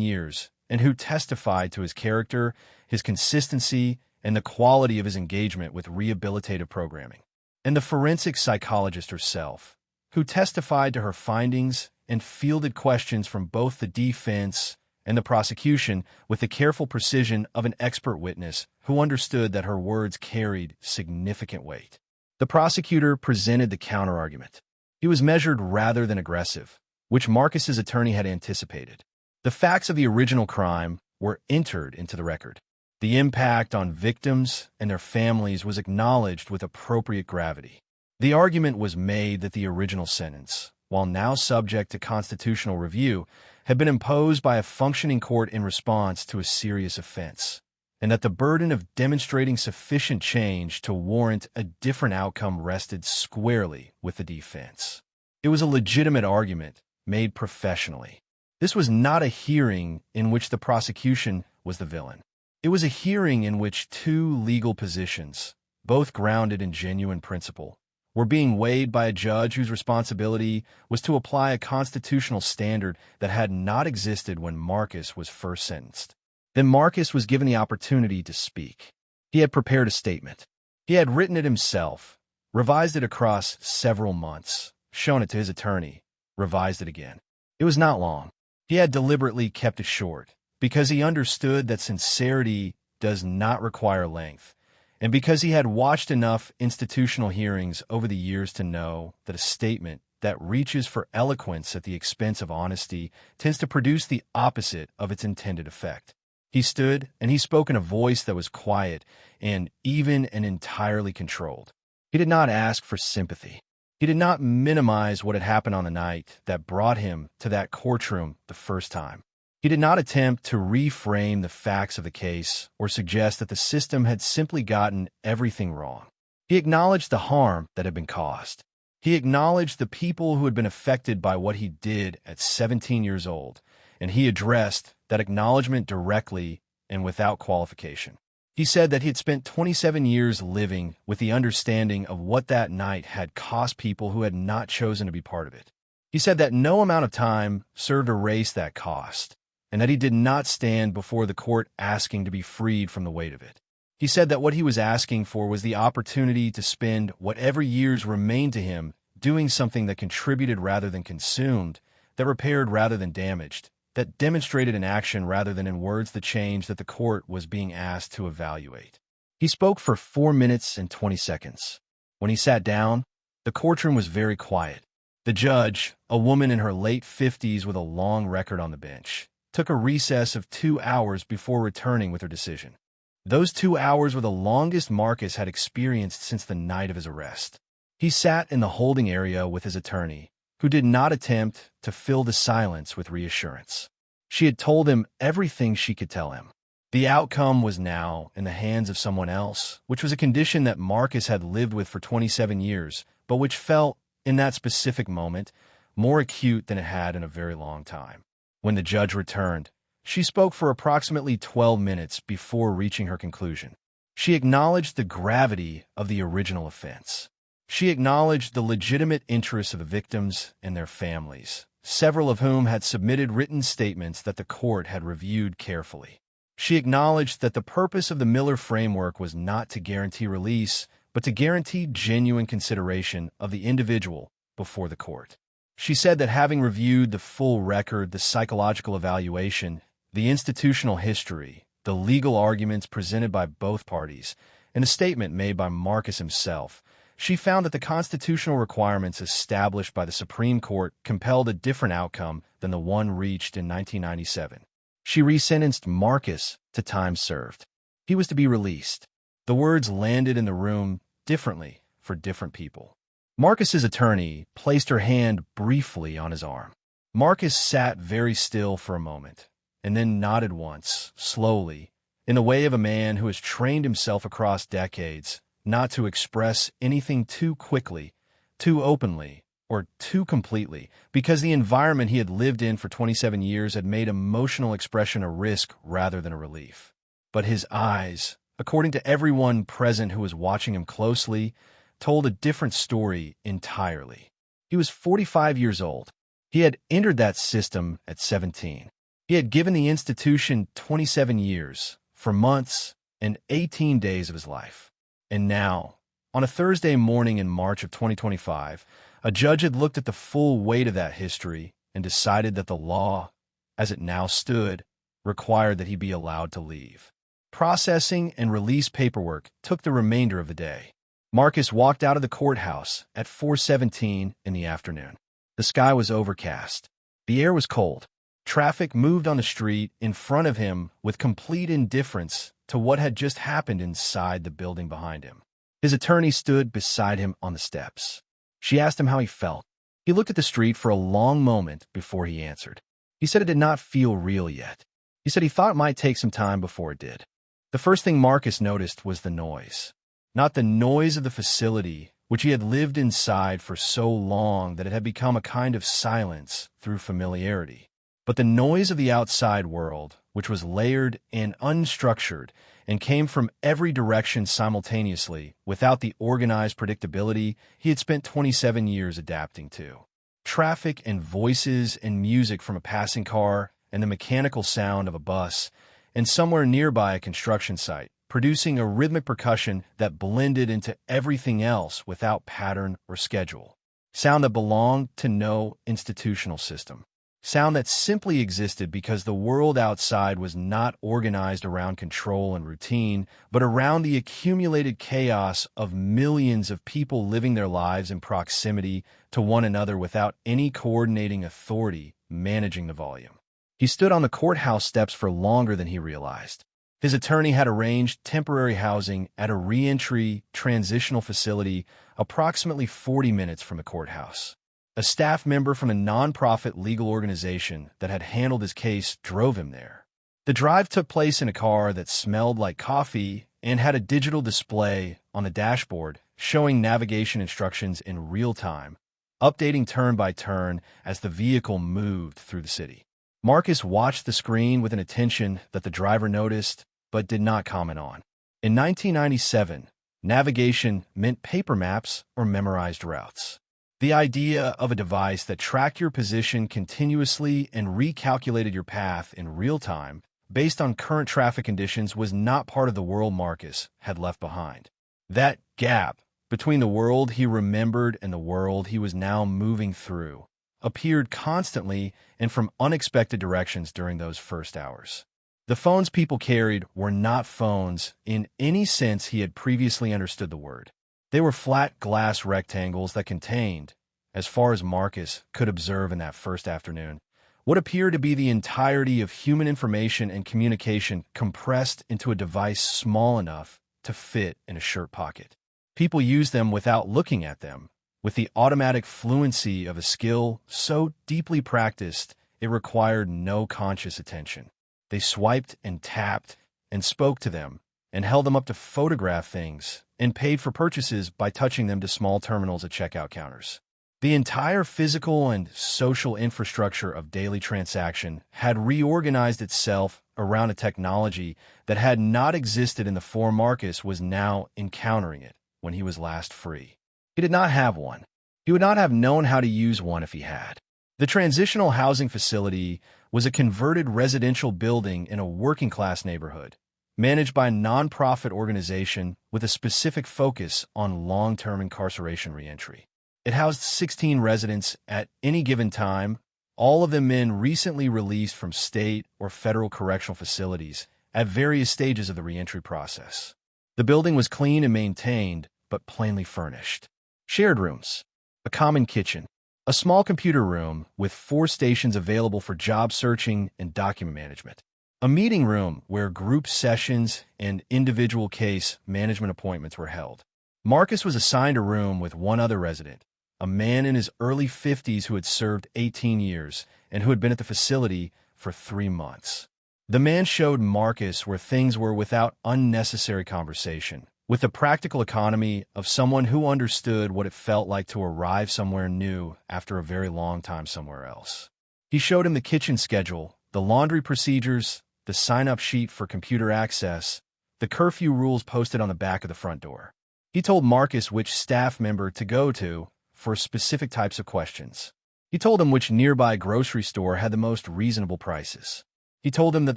years and who testified to his character, his consistency, and the quality of his engagement with rehabilitative programming, and the forensic psychologist herself, who testified to her findings and fielded questions from both the defense and the prosecution with the careful precision of an expert witness who understood that her words carried significant weight. The prosecutor presented the counterargument. He was measured rather than aggressive, which Marcus's attorney had anticipated. The facts of the original crime were entered into the record. The impact on victims and their families was acknowledged with appropriate gravity. The argument was made that the original sentence, while now subject to constitutional review, had been imposed by a functioning court in response to a serious offense, and that the burden of demonstrating sufficient change to warrant a different outcome rested squarely with the defense. It was a legitimate argument made professionally. This was not a hearing in which the prosecution was the villain. It was a hearing in which two legal positions, both grounded in genuine principle, were being weighed by a judge whose responsibility was to apply a constitutional standard that had not existed when Marcus was first sentenced. Then Marcus was given the opportunity to speak. He had prepared a statement. He had written it himself, revised it across several months, shown it to his attorney, revised it again. It was not long. He had deliberately kept it short, because he understood that sincerity does not require length, and because he had watched enough institutional hearings over the years to know that a statement that reaches for eloquence at the expense of honesty tends to produce the opposite of its intended effect. He stood and he spoke in a voice that was quiet and even and entirely controlled. He did not ask for sympathy. He did not minimize what had happened on the night that brought him to that courtroom the first time. He did not attempt to reframe the facts of the case or suggest that the system had simply gotten everything wrong. He acknowledged the harm that had been caused. He acknowledged the people who had been affected by what he did at 17 years old, and he addressed that acknowledgement directly and without qualification. He said that he had spent 27 years living with the understanding of what that night had cost people who had not chosen to be part of it. He said that no amount of time served to erase that cost, and that he did not stand before the court asking to be freed from the weight of it. He said that what he was asking for was the opportunity to spend whatever years remained to him doing something that contributed rather than consumed, that repaired rather than damaged, that demonstrated in action rather than in words the change that the court was being asked to evaluate. He spoke for 4 minutes and 20 seconds. When he sat down, the courtroom was very quiet. The judge, a woman in her late 50s with a long record on the bench, took a recess of 2 hours before returning with her decision. Those 2 hours were the longest Marcus had experienced since the night of his arrest. He sat in the holding area with his attorney, who did not attempt to fill the silence with reassurance. She had told him everything she could tell him. The outcome was now in the hands of someone else, which was a condition that Marcus had lived with for 27 years, but which felt, in that specific moment, more acute than it had in a very long time. When the judge returned, she spoke for approximately 12 minutes before reaching her conclusion. She acknowledged the gravity of the original offense. She acknowledged the legitimate interests of the victims and their families, several of whom had submitted written statements that the court had reviewed carefully. She acknowledged that the purpose of the Miller framework was not to guarantee release, but to guarantee genuine consideration of the individual before the court. She said that having reviewed the full record, the psychological evaluation, the institutional history, the legal arguments presented by both parties, and a statement made by Marcus himself, she found that the constitutional requirements established by the Supreme Court compelled a different outcome than the one reached in 1997. She resentenced Marcus to time served. He was to be released. The words landed in the room differently for different people. Marcus's attorney placed her hand briefly on his arm. Marcus sat very still for a moment, and then nodded once, slowly, in the way of a man who has trained himself across decades not to express anything too quickly, too openly, or too completely, because the environment he had lived in for 27 years had made emotional expression a risk rather than a relief. But his eyes, according to everyone present who was watching him closely, told a different story entirely. He was 45 years old. He had entered that system at 17. He had given the institution 27 years, for months, and 18 days of his life. And now, on a Thursday morning in March of 2025, a judge had looked at the full weight of that history and decided that the law, as it now stood, required that he be allowed to leave. Processing and release paperwork took the remainder of the day. Marcus walked out of the courthouse at 4:17 in the afternoon. The sky was overcast. The air was cold. Traffic moved on the street in front of him with complete indifference to what had just happened inside the building behind him. His attorney stood beside him on the steps. She asked him how he felt. He looked at the street for a long moment before he answered. He said it did not feel real yet. He said he thought it might take some time before it did. The first thing Marcus noticed was the noise. Not the noise of the facility, which he had lived inside for so long that it had become a kind of silence through familiarity, but the noise of the outside world, which was layered and unstructured and came from every direction simultaneously without the organized predictability he had spent 27 years adapting to. Traffic and voices and music from a passing car and the mechanical sound of a bus, and somewhere nearby a construction site, producing a rhythmic percussion that blended into everything else without pattern or schedule. Sound that belonged to no institutional system. Sound that simply existed because the world outside was not organized around control and routine, but around the accumulated chaos of millions of people living their lives in proximity to one another without any coordinating authority managing the volume. He stood on the courthouse steps for longer than he realized. His attorney had arranged temporary housing at a reentry transitional facility approximately 40 minutes from the courthouse. A staff member from a nonprofit legal organization that had handled his case drove him there. The drive took place in a car that smelled like coffee and had a digital display on the dashboard showing navigation instructions in real time, updating turn by turn as the vehicle moved through the city. Marcus watched the screen with an attention that the driver noticed but did not comment on. In 1997, navigation meant paper maps or memorized routes. The idea of a device that tracked your position continuously and recalculated your path in real time based on current traffic conditions was not part of the world Marcus had left behind. That gap between the world he remembered and the world he was now moving through appeared constantly and from unexpected directions during those first hours. The phones people carried were not phones in any sense he had previously understood the word. They were flat glass rectangles that contained, as far as Marcus could observe in that first afternoon, what appeared to be the entirety of human information and communication compressed into a device small enough to fit in a shirt pocket. People used them without looking at them, with the automatic fluency of a skill so deeply practiced it required no conscious attention. They swiped and tapped and spoke to them and held them up to photograph things and paid for purchases by touching them to small terminals at checkout counters. The entire physical and social infrastructure of daily transaction had reorganized itself around a technology that had not existed in the form Marcus was now encountering it when he was last free. He did not have one. He would not have known how to use one if he had. The transitional housing facility was a converted residential building in a working-class neighborhood, managed by a nonprofit organization with a specific focus on long-term incarceration reentry. It housed 16 residents at any given time, all of them men recently released from state or federal correctional facilities at various stages of the reentry process. The building was clean and maintained, but plainly furnished. Shared rooms, a common kitchen, a small computer room with 4 stations available for job searching and document management, a meeting room where group sessions and individual case management appointments were held. Marcus was assigned a room with one other resident, a man in his early 50s who had served 18 years and who had been at the facility for 3 months. The man showed Marcus where things were without unnecessary conversation, with the practical economy of someone who understood what it felt like to arrive somewhere new after a very long time somewhere else. He showed him the kitchen schedule, the laundry procedures, the sign-up sheet for computer access, the curfew rules posted on the back of the front door. He told Marcus which staff member to go to for specific types of questions. He told him which nearby grocery store had the most reasonable prices. He told him that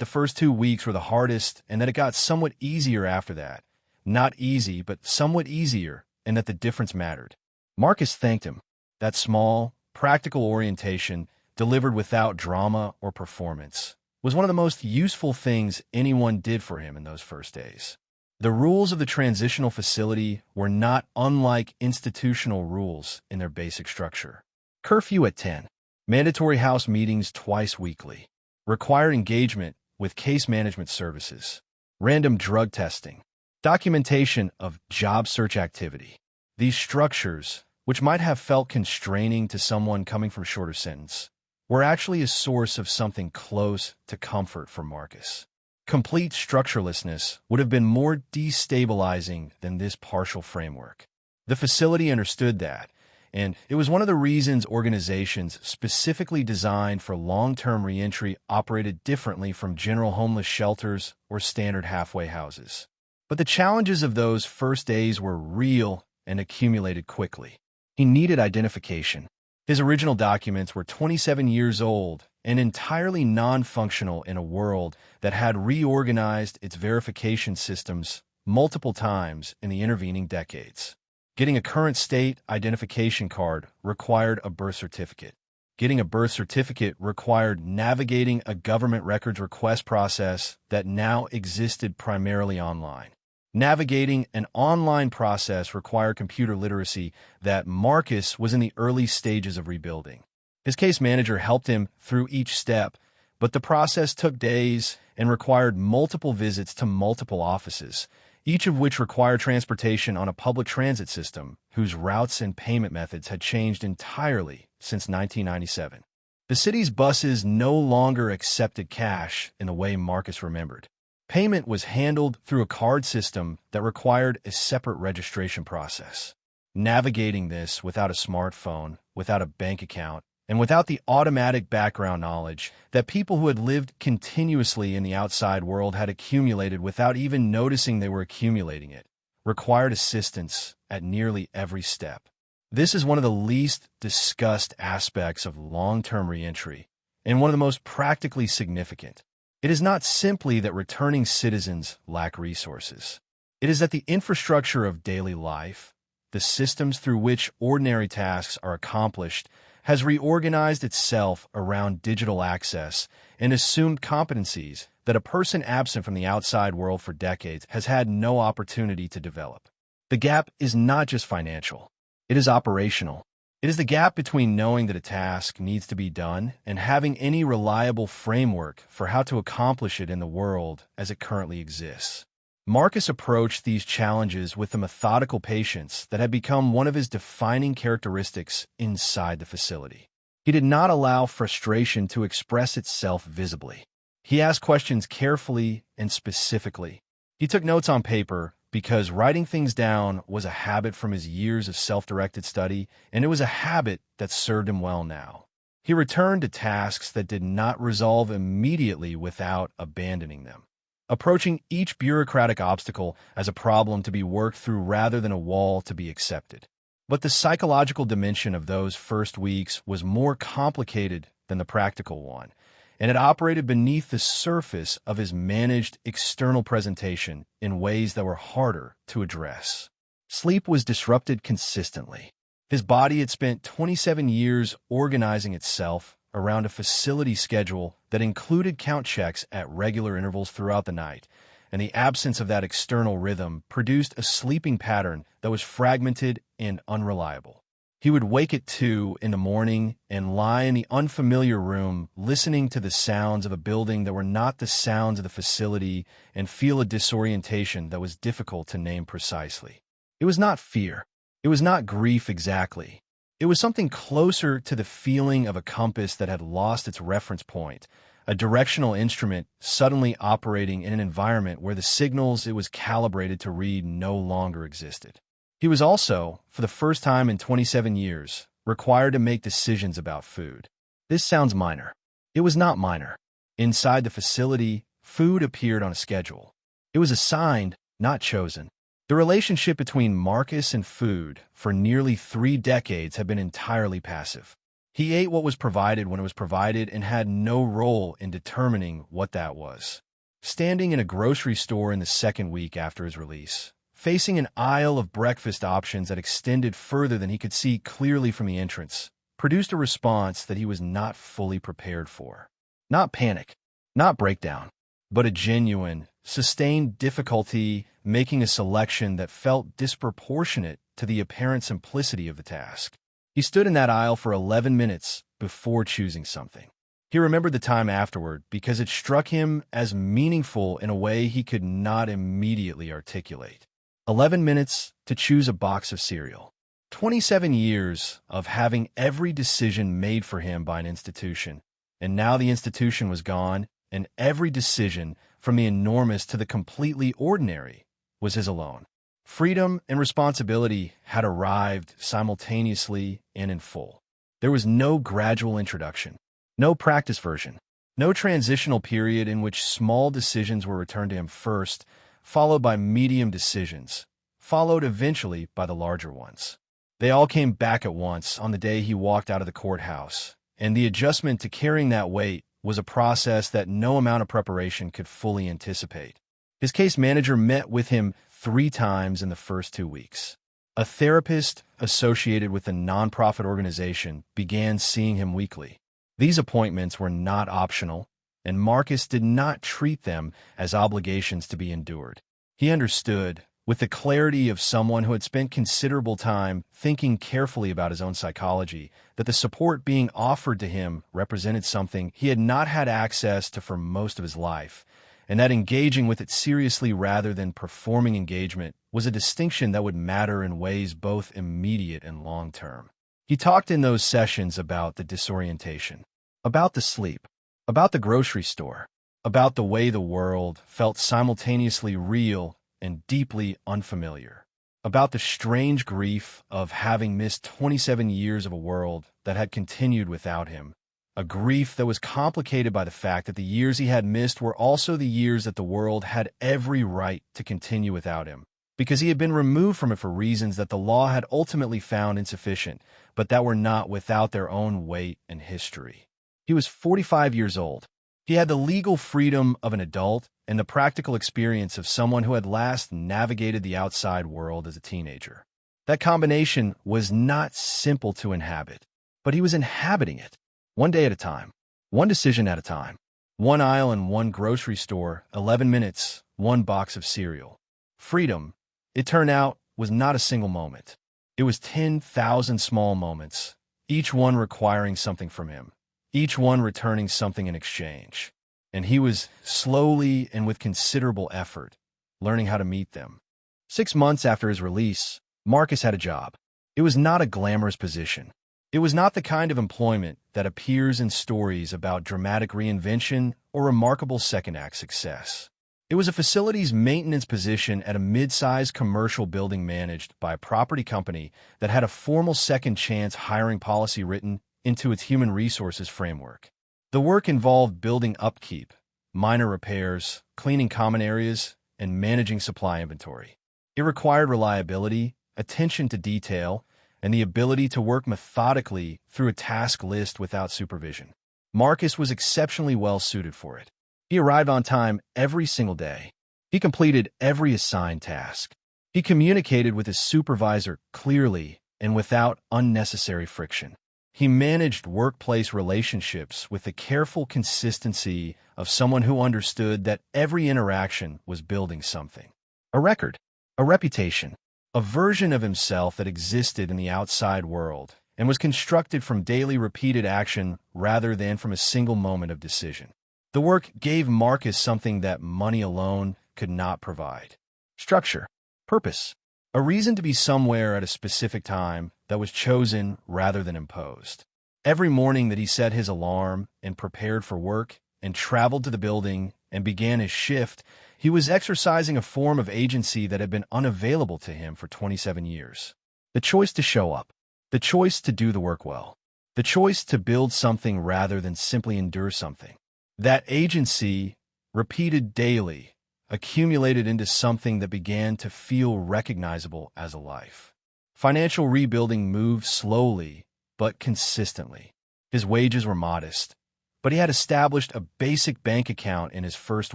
the first 2 weeks were the hardest and that it got somewhat easier after that. Not easy, but somewhat easier, and that the difference mattered. Marcus thanked him. That small, practical orientation, delivered without drama or performance, was one of the most useful things anyone did for him in those first days. The rules of the transitional facility were not unlike institutional rules in their basic structure. Curfew at 10. Mandatory house meetings twice weekly. Required engagement with case management services. Random drug testing. Documentation of job search activity. These structures, which might have felt constraining to someone coming from shorter sentence, were actually a source of something close to comfort for Marcus. Complete structurelessness would have been more destabilizing than this partial framework. The facility understood that, and it was one of the reasons organizations specifically designed for long-term reentry operated differently from general homeless shelters or standard halfway houses. But the challenges of those first days were real and accumulated quickly. He needed identification. His original documents were 27 years old and entirely non-functional in a world that had reorganized its verification systems multiple times in the intervening decades. Getting a current state identification card required a birth certificate. Getting a birth certificate required navigating a government records request process that now existed primarily online. Navigating an online process required computer literacy that Marcus was in the early stages of rebuilding. His case manager helped him through each step, but the process took days and required multiple visits to multiple offices, each of which required transportation on a public transit system whose routes and payment methods had changed entirely since 1997. The city's buses no longer accepted cash in the way Marcus remembered. Payment was handled through a card system that required a separate registration process. Navigating this without a smartphone, without a bank account, and without the automatic background knowledge that people who had lived continuously in the outside world had accumulated without even noticing they were accumulating it, required assistance at nearly every step. This is one of the least discussed aspects of long-term reentry, and one of the most practically significant. It is not simply that returning citizens lack resources. It is that the infrastructure of daily life, the systems through which ordinary tasks are accomplished, has reorganized itself around digital access and assumed competencies that a person absent from the outside world for decades has had no opportunity to develop. The gap is not just financial. It is operational. It is the gap between knowing that a task needs to be done and having any reliable framework for how to accomplish it in the world as it currently exists. Marcus approached these challenges with the methodical patience that had become one of his defining characteristics inside the facility. He did not allow frustration to express itself visibly. He asked questions carefully and specifically. He took notes on paper because writing things down was a habit from his years of self-directed study, and it was a habit that served him well now. He returned to tasks that did not resolve immediately without abandoning them, approaching each bureaucratic obstacle as a problem to be worked through rather than a wall to be accepted. But the psychological dimension of those first weeks was more complicated than the practical one, and it operated beneath the surface of his managed external presentation in ways that were harder to address. Sleep was disrupted consistently. His body had spent 27 years organizing itself around a facility schedule that included count checks at regular intervals throughout the night, and the absence of that external rhythm produced a sleeping pattern that was fragmented and unreliable. He would wake at 2 in the morning and lie in the unfamiliar room, listening to the sounds of a building that were not the sounds of the facility, and feel a disorientation that was difficult to name precisely. It was not fear. It was not grief exactly. It was something closer to the feeling of a compass that had lost its reference point, a directional instrument suddenly operating in an environment where the signals it was calibrated to read no longer existed. He was also, for the first time in 27 years, required to make decisions about food. This sounds minor. It was not minor. Inside the facility, food appeared on a schedule. It was assigned, not chosen. The relationship between Marcus and food for nearly 3 decades had been entirely passive. He ate what was provided when it was provided and had no role in determining what that was. Standing in a grocery store in the second week after his release, facing an aisle of breakfast options that extended further than he could see clearly from the entrance, produced a response that he was not fully prepared for. Not panic, not breakdown, but a genuine, sustained difficulty making a selection that felt disproportionate to the apparent simplicity of the task. He stood in that aisle for 11 minutes before choosing something. He remembered the time afterward because it struck him as meaningful in a way he could not immediately articulate. 11 minutes to choose a box of cereal. 27 years of having every decision made for him by an institution, and now the institution was gone, and every decision, from the enormous to the completely ordinary, was his alone. Freedom and responsibility had arrived simultaneously and in full. There was no gradual introduction, no practice version, no transitional period in which small decisions were returned to him first, followed by medium decisions, followed eventually by the larger ones. They all came back at once on the day he walked out of the courthouse, and the adjustment to carrying that weight was a process that no amount of preparation could fully anticipate. His case manager met with him 3 times in the first 2 weeks. A therapist associated with a nonprofit organization began seeing him weekly. These appointments were not optional, and Marcus did not treat them as obligations to be endured. He understood, with the clarity of someone who had spent considerable time thinking carefully about his own psychology, that the support being offered to him represented something he had not had access to for most of his life, and that engaging with it seriously rather than performing engagement was a distinction that would matter in ways both immediate and long-term. He talked in those sessions about the disorientation, about the sleep, about the grocery store, about the way the world felt simultaneously real and deeply unfamiliar, about the strange grief of having missed 27 years of a world that had continued without him, a grief that was complicated by the fact that the years he had missed were also the years that the world had every right to continue without him, because he had been removed from it for reasons that the law had ultimately found insufficient, but that were not without their own weight and history. He was 45 years old. He had the legal freedom of an adult and the practical experience of someone who had last navigated the outside world as a teenager. That combination was not simple to inhabit, but he was inhabiting it, one day at a time, one decision at a time, one aisle in one grocery store, 11 minutes, one box of cereal. Freedom, it turned out, was not a single moment. It was 10,000 small moments, each one requiring something from him, each one returning something in exchange. And he was slowly and with considerable effort learning how to meet them. 6 months after his release, Marcus had a job. It was not a glamorous position. It was not the kind of employment that appears in stories about dramatic reinvention or remarkable second-act success. It was a facilities maintenance position at a mid-sized commercial building managed by a property company that had a formal second-chance hiring policy written into its human resources framework. The work involved building upkeep, minor repairs, cleaning common areas, and managing supply inventory. It required reliability, attention to detail, and the ability to work methodically through a task list without supervision. Marcus was exceptionally well suited for it. He arrived on time every single day. He completed every assigned task. He communicated with his supervisor clearly and without unnecessary friction. He managed workplace relationships with the careful consistency of someone who understood that every interaction was building something. A record, a reputation, a version of himself that existed in the outside world and was constructed from daily repeated action rather than from a single moment of decision. The work gave Marcus something that money alone could not provide: structure, purpose, a reason to be somewhere at a specific time that was chosen rather than imposed. Every morning that he set his alarm and prepared for work and traveled to the building and began his shift, he was exercising a form of agency that had been unavailable to him for 27 years. The choice to show up, the choice to do the work well, the choice to build something rather than simply endure something. That agency, repeated daily, accumulated into something that began to feel recognizable as a life. Financial rebuilding moved slowly but consistently. His wages were modest, but he had established a basic bank account in his first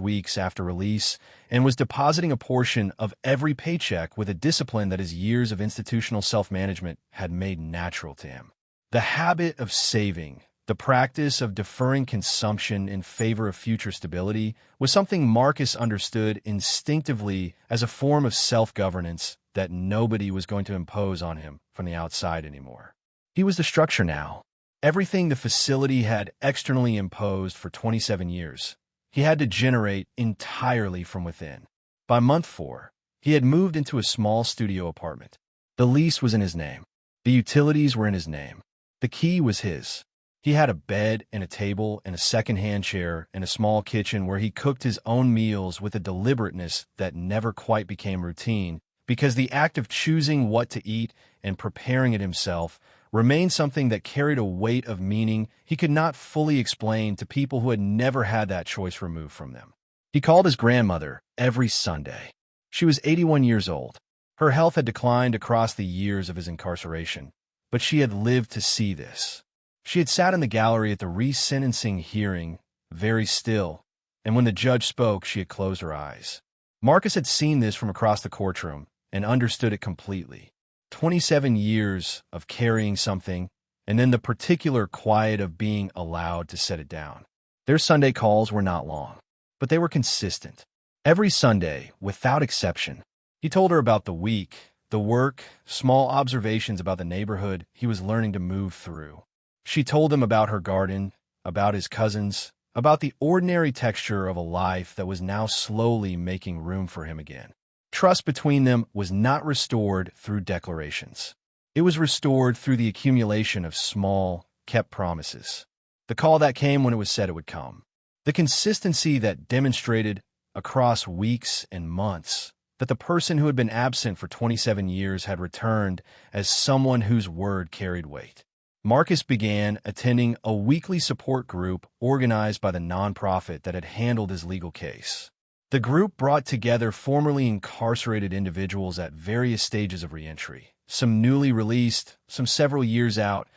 weeks after release and was depositing a portion of every paycheck with a discipline that his years of institutional self-management had made natural to him. The habit of saving, the practice of deferring consumption in favor of future stability, was something Marcus understood instinctively as a form of self-governance that nobody was going to impose on him from the outside anymore. He was the structure now. Everything the facility had externally imposed for 27 years, he had to generate entirely from within. By month 4, he had moved into a small studio apartment. The lease was in his name. The utilities were in his name. The key was his. He had a bed and a table and a second-hand chair and a small kitchen where he cooked his own meals with a deliberateness that never quite became routine, because the act of choosing what to eat and preparing it himself remained something that carried a weight of meaning he could not fully explain to people who had never had that choice removed from them. He called his grandmother every Sunday. She was 81 years old. Her health had declined across the years of his incarceration, but she had lived to see this. She had sat in the gallery at the resentencing hearing, very still, and when the judge spoke, she had closed her eyes. Marcus had seen this from across the courtroom and understood it completely. 27 years of carrying something, and then the particular quiet of being allowed to set it down. Their Sunday calls were not long, but they were consistent. Every Sunday, without exception, he told her about the week, the work, small observations about the neighborhood he was learning to move through. She told him about her garden, about his cousins, about the ordinary texture of a life that was now slowly making room for him again. Trust between them was not restored through declarations. It was restored through the accumulation of small, kept promises. The call that came when it was said it would come. The consistency that demonstrated across weeks and months that the person who had been absent for 27 years had returned as someone whose word carried weight. Marcus began attending a weekly support group organized by the nonprofit that had handled his legal case. The group brought together formerly incarcerated individuals at various stages of reentry, some newly released, some several years out,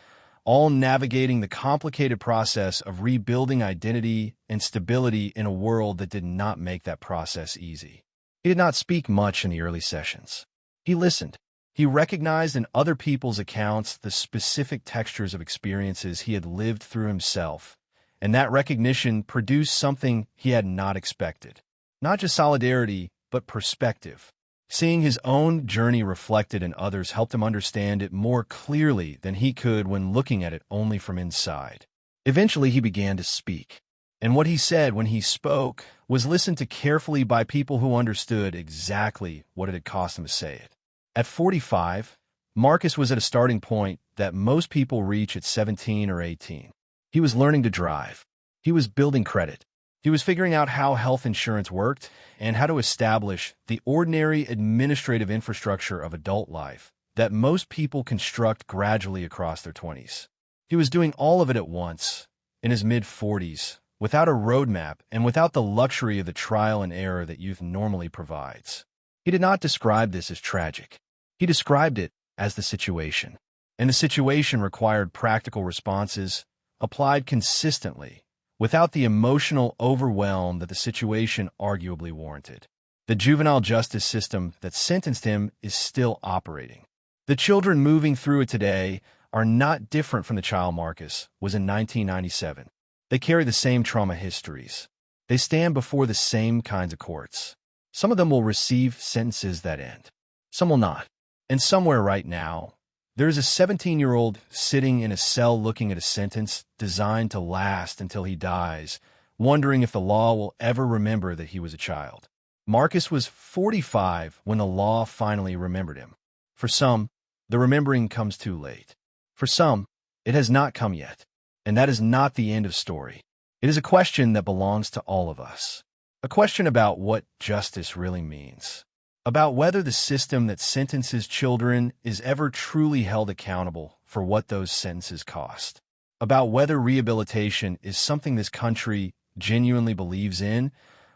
all navigating the complicated process of rebuilding identity and stability in a world that did not make that process easy. He did not speak much in the early sessions. He listened. He recognized in other people's accounts the specific textures of experiences he had lived through himself, and that recognition produced something he had not expected. Not just solidarity, but perspective. Seeing his own journey reflected in others helped him understand it more clearly than he could when looking at it only from inside. Eventually, he began to speak. And what he said when he spoke was listened to carefully by people who understood exactly what it had cost him to say it. At 45, Marcus was at a starting point that most people reach at 17 or 18. He was learning to drive. He was building credit. He was figuring out how health insurance worked and how to establish the ordinary administrative infrastructure of adult life that most people construct gradually across their 20s. He was doing all of it at once, in his mid-40s, without a roadmap and without the luxury of the trial and error that youth normally provides. He did not describe this as tragic. He described it as the situation. And the situation required practical responses applied consistently, without the emotional overwhelm that the situation arguably warranted. The juvenile justice system that sentenced him is still operating. The children moving through it today are not different from the child Marcus was in 1997. They carry the same trauma histories. They stand before the same kinds of courts. Some of them will receive sentences that end. Some will not. And somewhere right now, there is a 17-year-old sitting in a cell looking at a sentence designed to last until he dies, wondering if the law will ever remember that he was a child. Marcus was 45 when the law finally remembered him. For some, the remembering comes too late. For some, it has not come yet. And that is not the end of story. It is a question that belongs to all of us. A question about what justice really means. About whether the system that sentences children is ever truly held accountable for what those sentences cost. About whether rehabilitation is something this country genuinely believes in,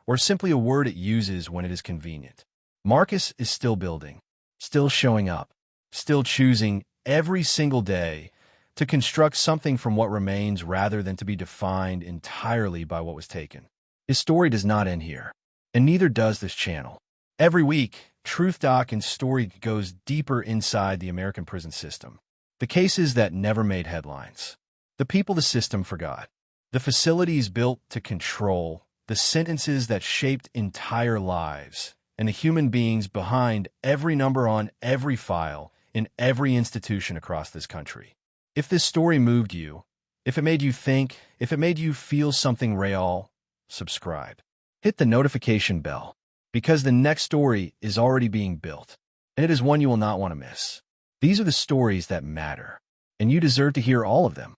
or simply a word it uses when it is convenient. Marcus is still building, still showing up, still choosing every single day to construct something from what remains rather than to be defined entirely by what was taken. His story does not end here, and neither does this channel. Every week, TruthDoc&Story goes deeper inside the American prison system. The cases that never made headlines. The people the system forgot. The facilities built to control. The sentences that shaped entire lives. And the human beings behind every number on every file in every institution across this country. If this story moved you, if it made you think, if it made you feel something real, subscribe. Hit the notification bell. Because the next story is already being built, and it is one you will not want to miss. These are the stories that matter, and you deserve to hear all of them.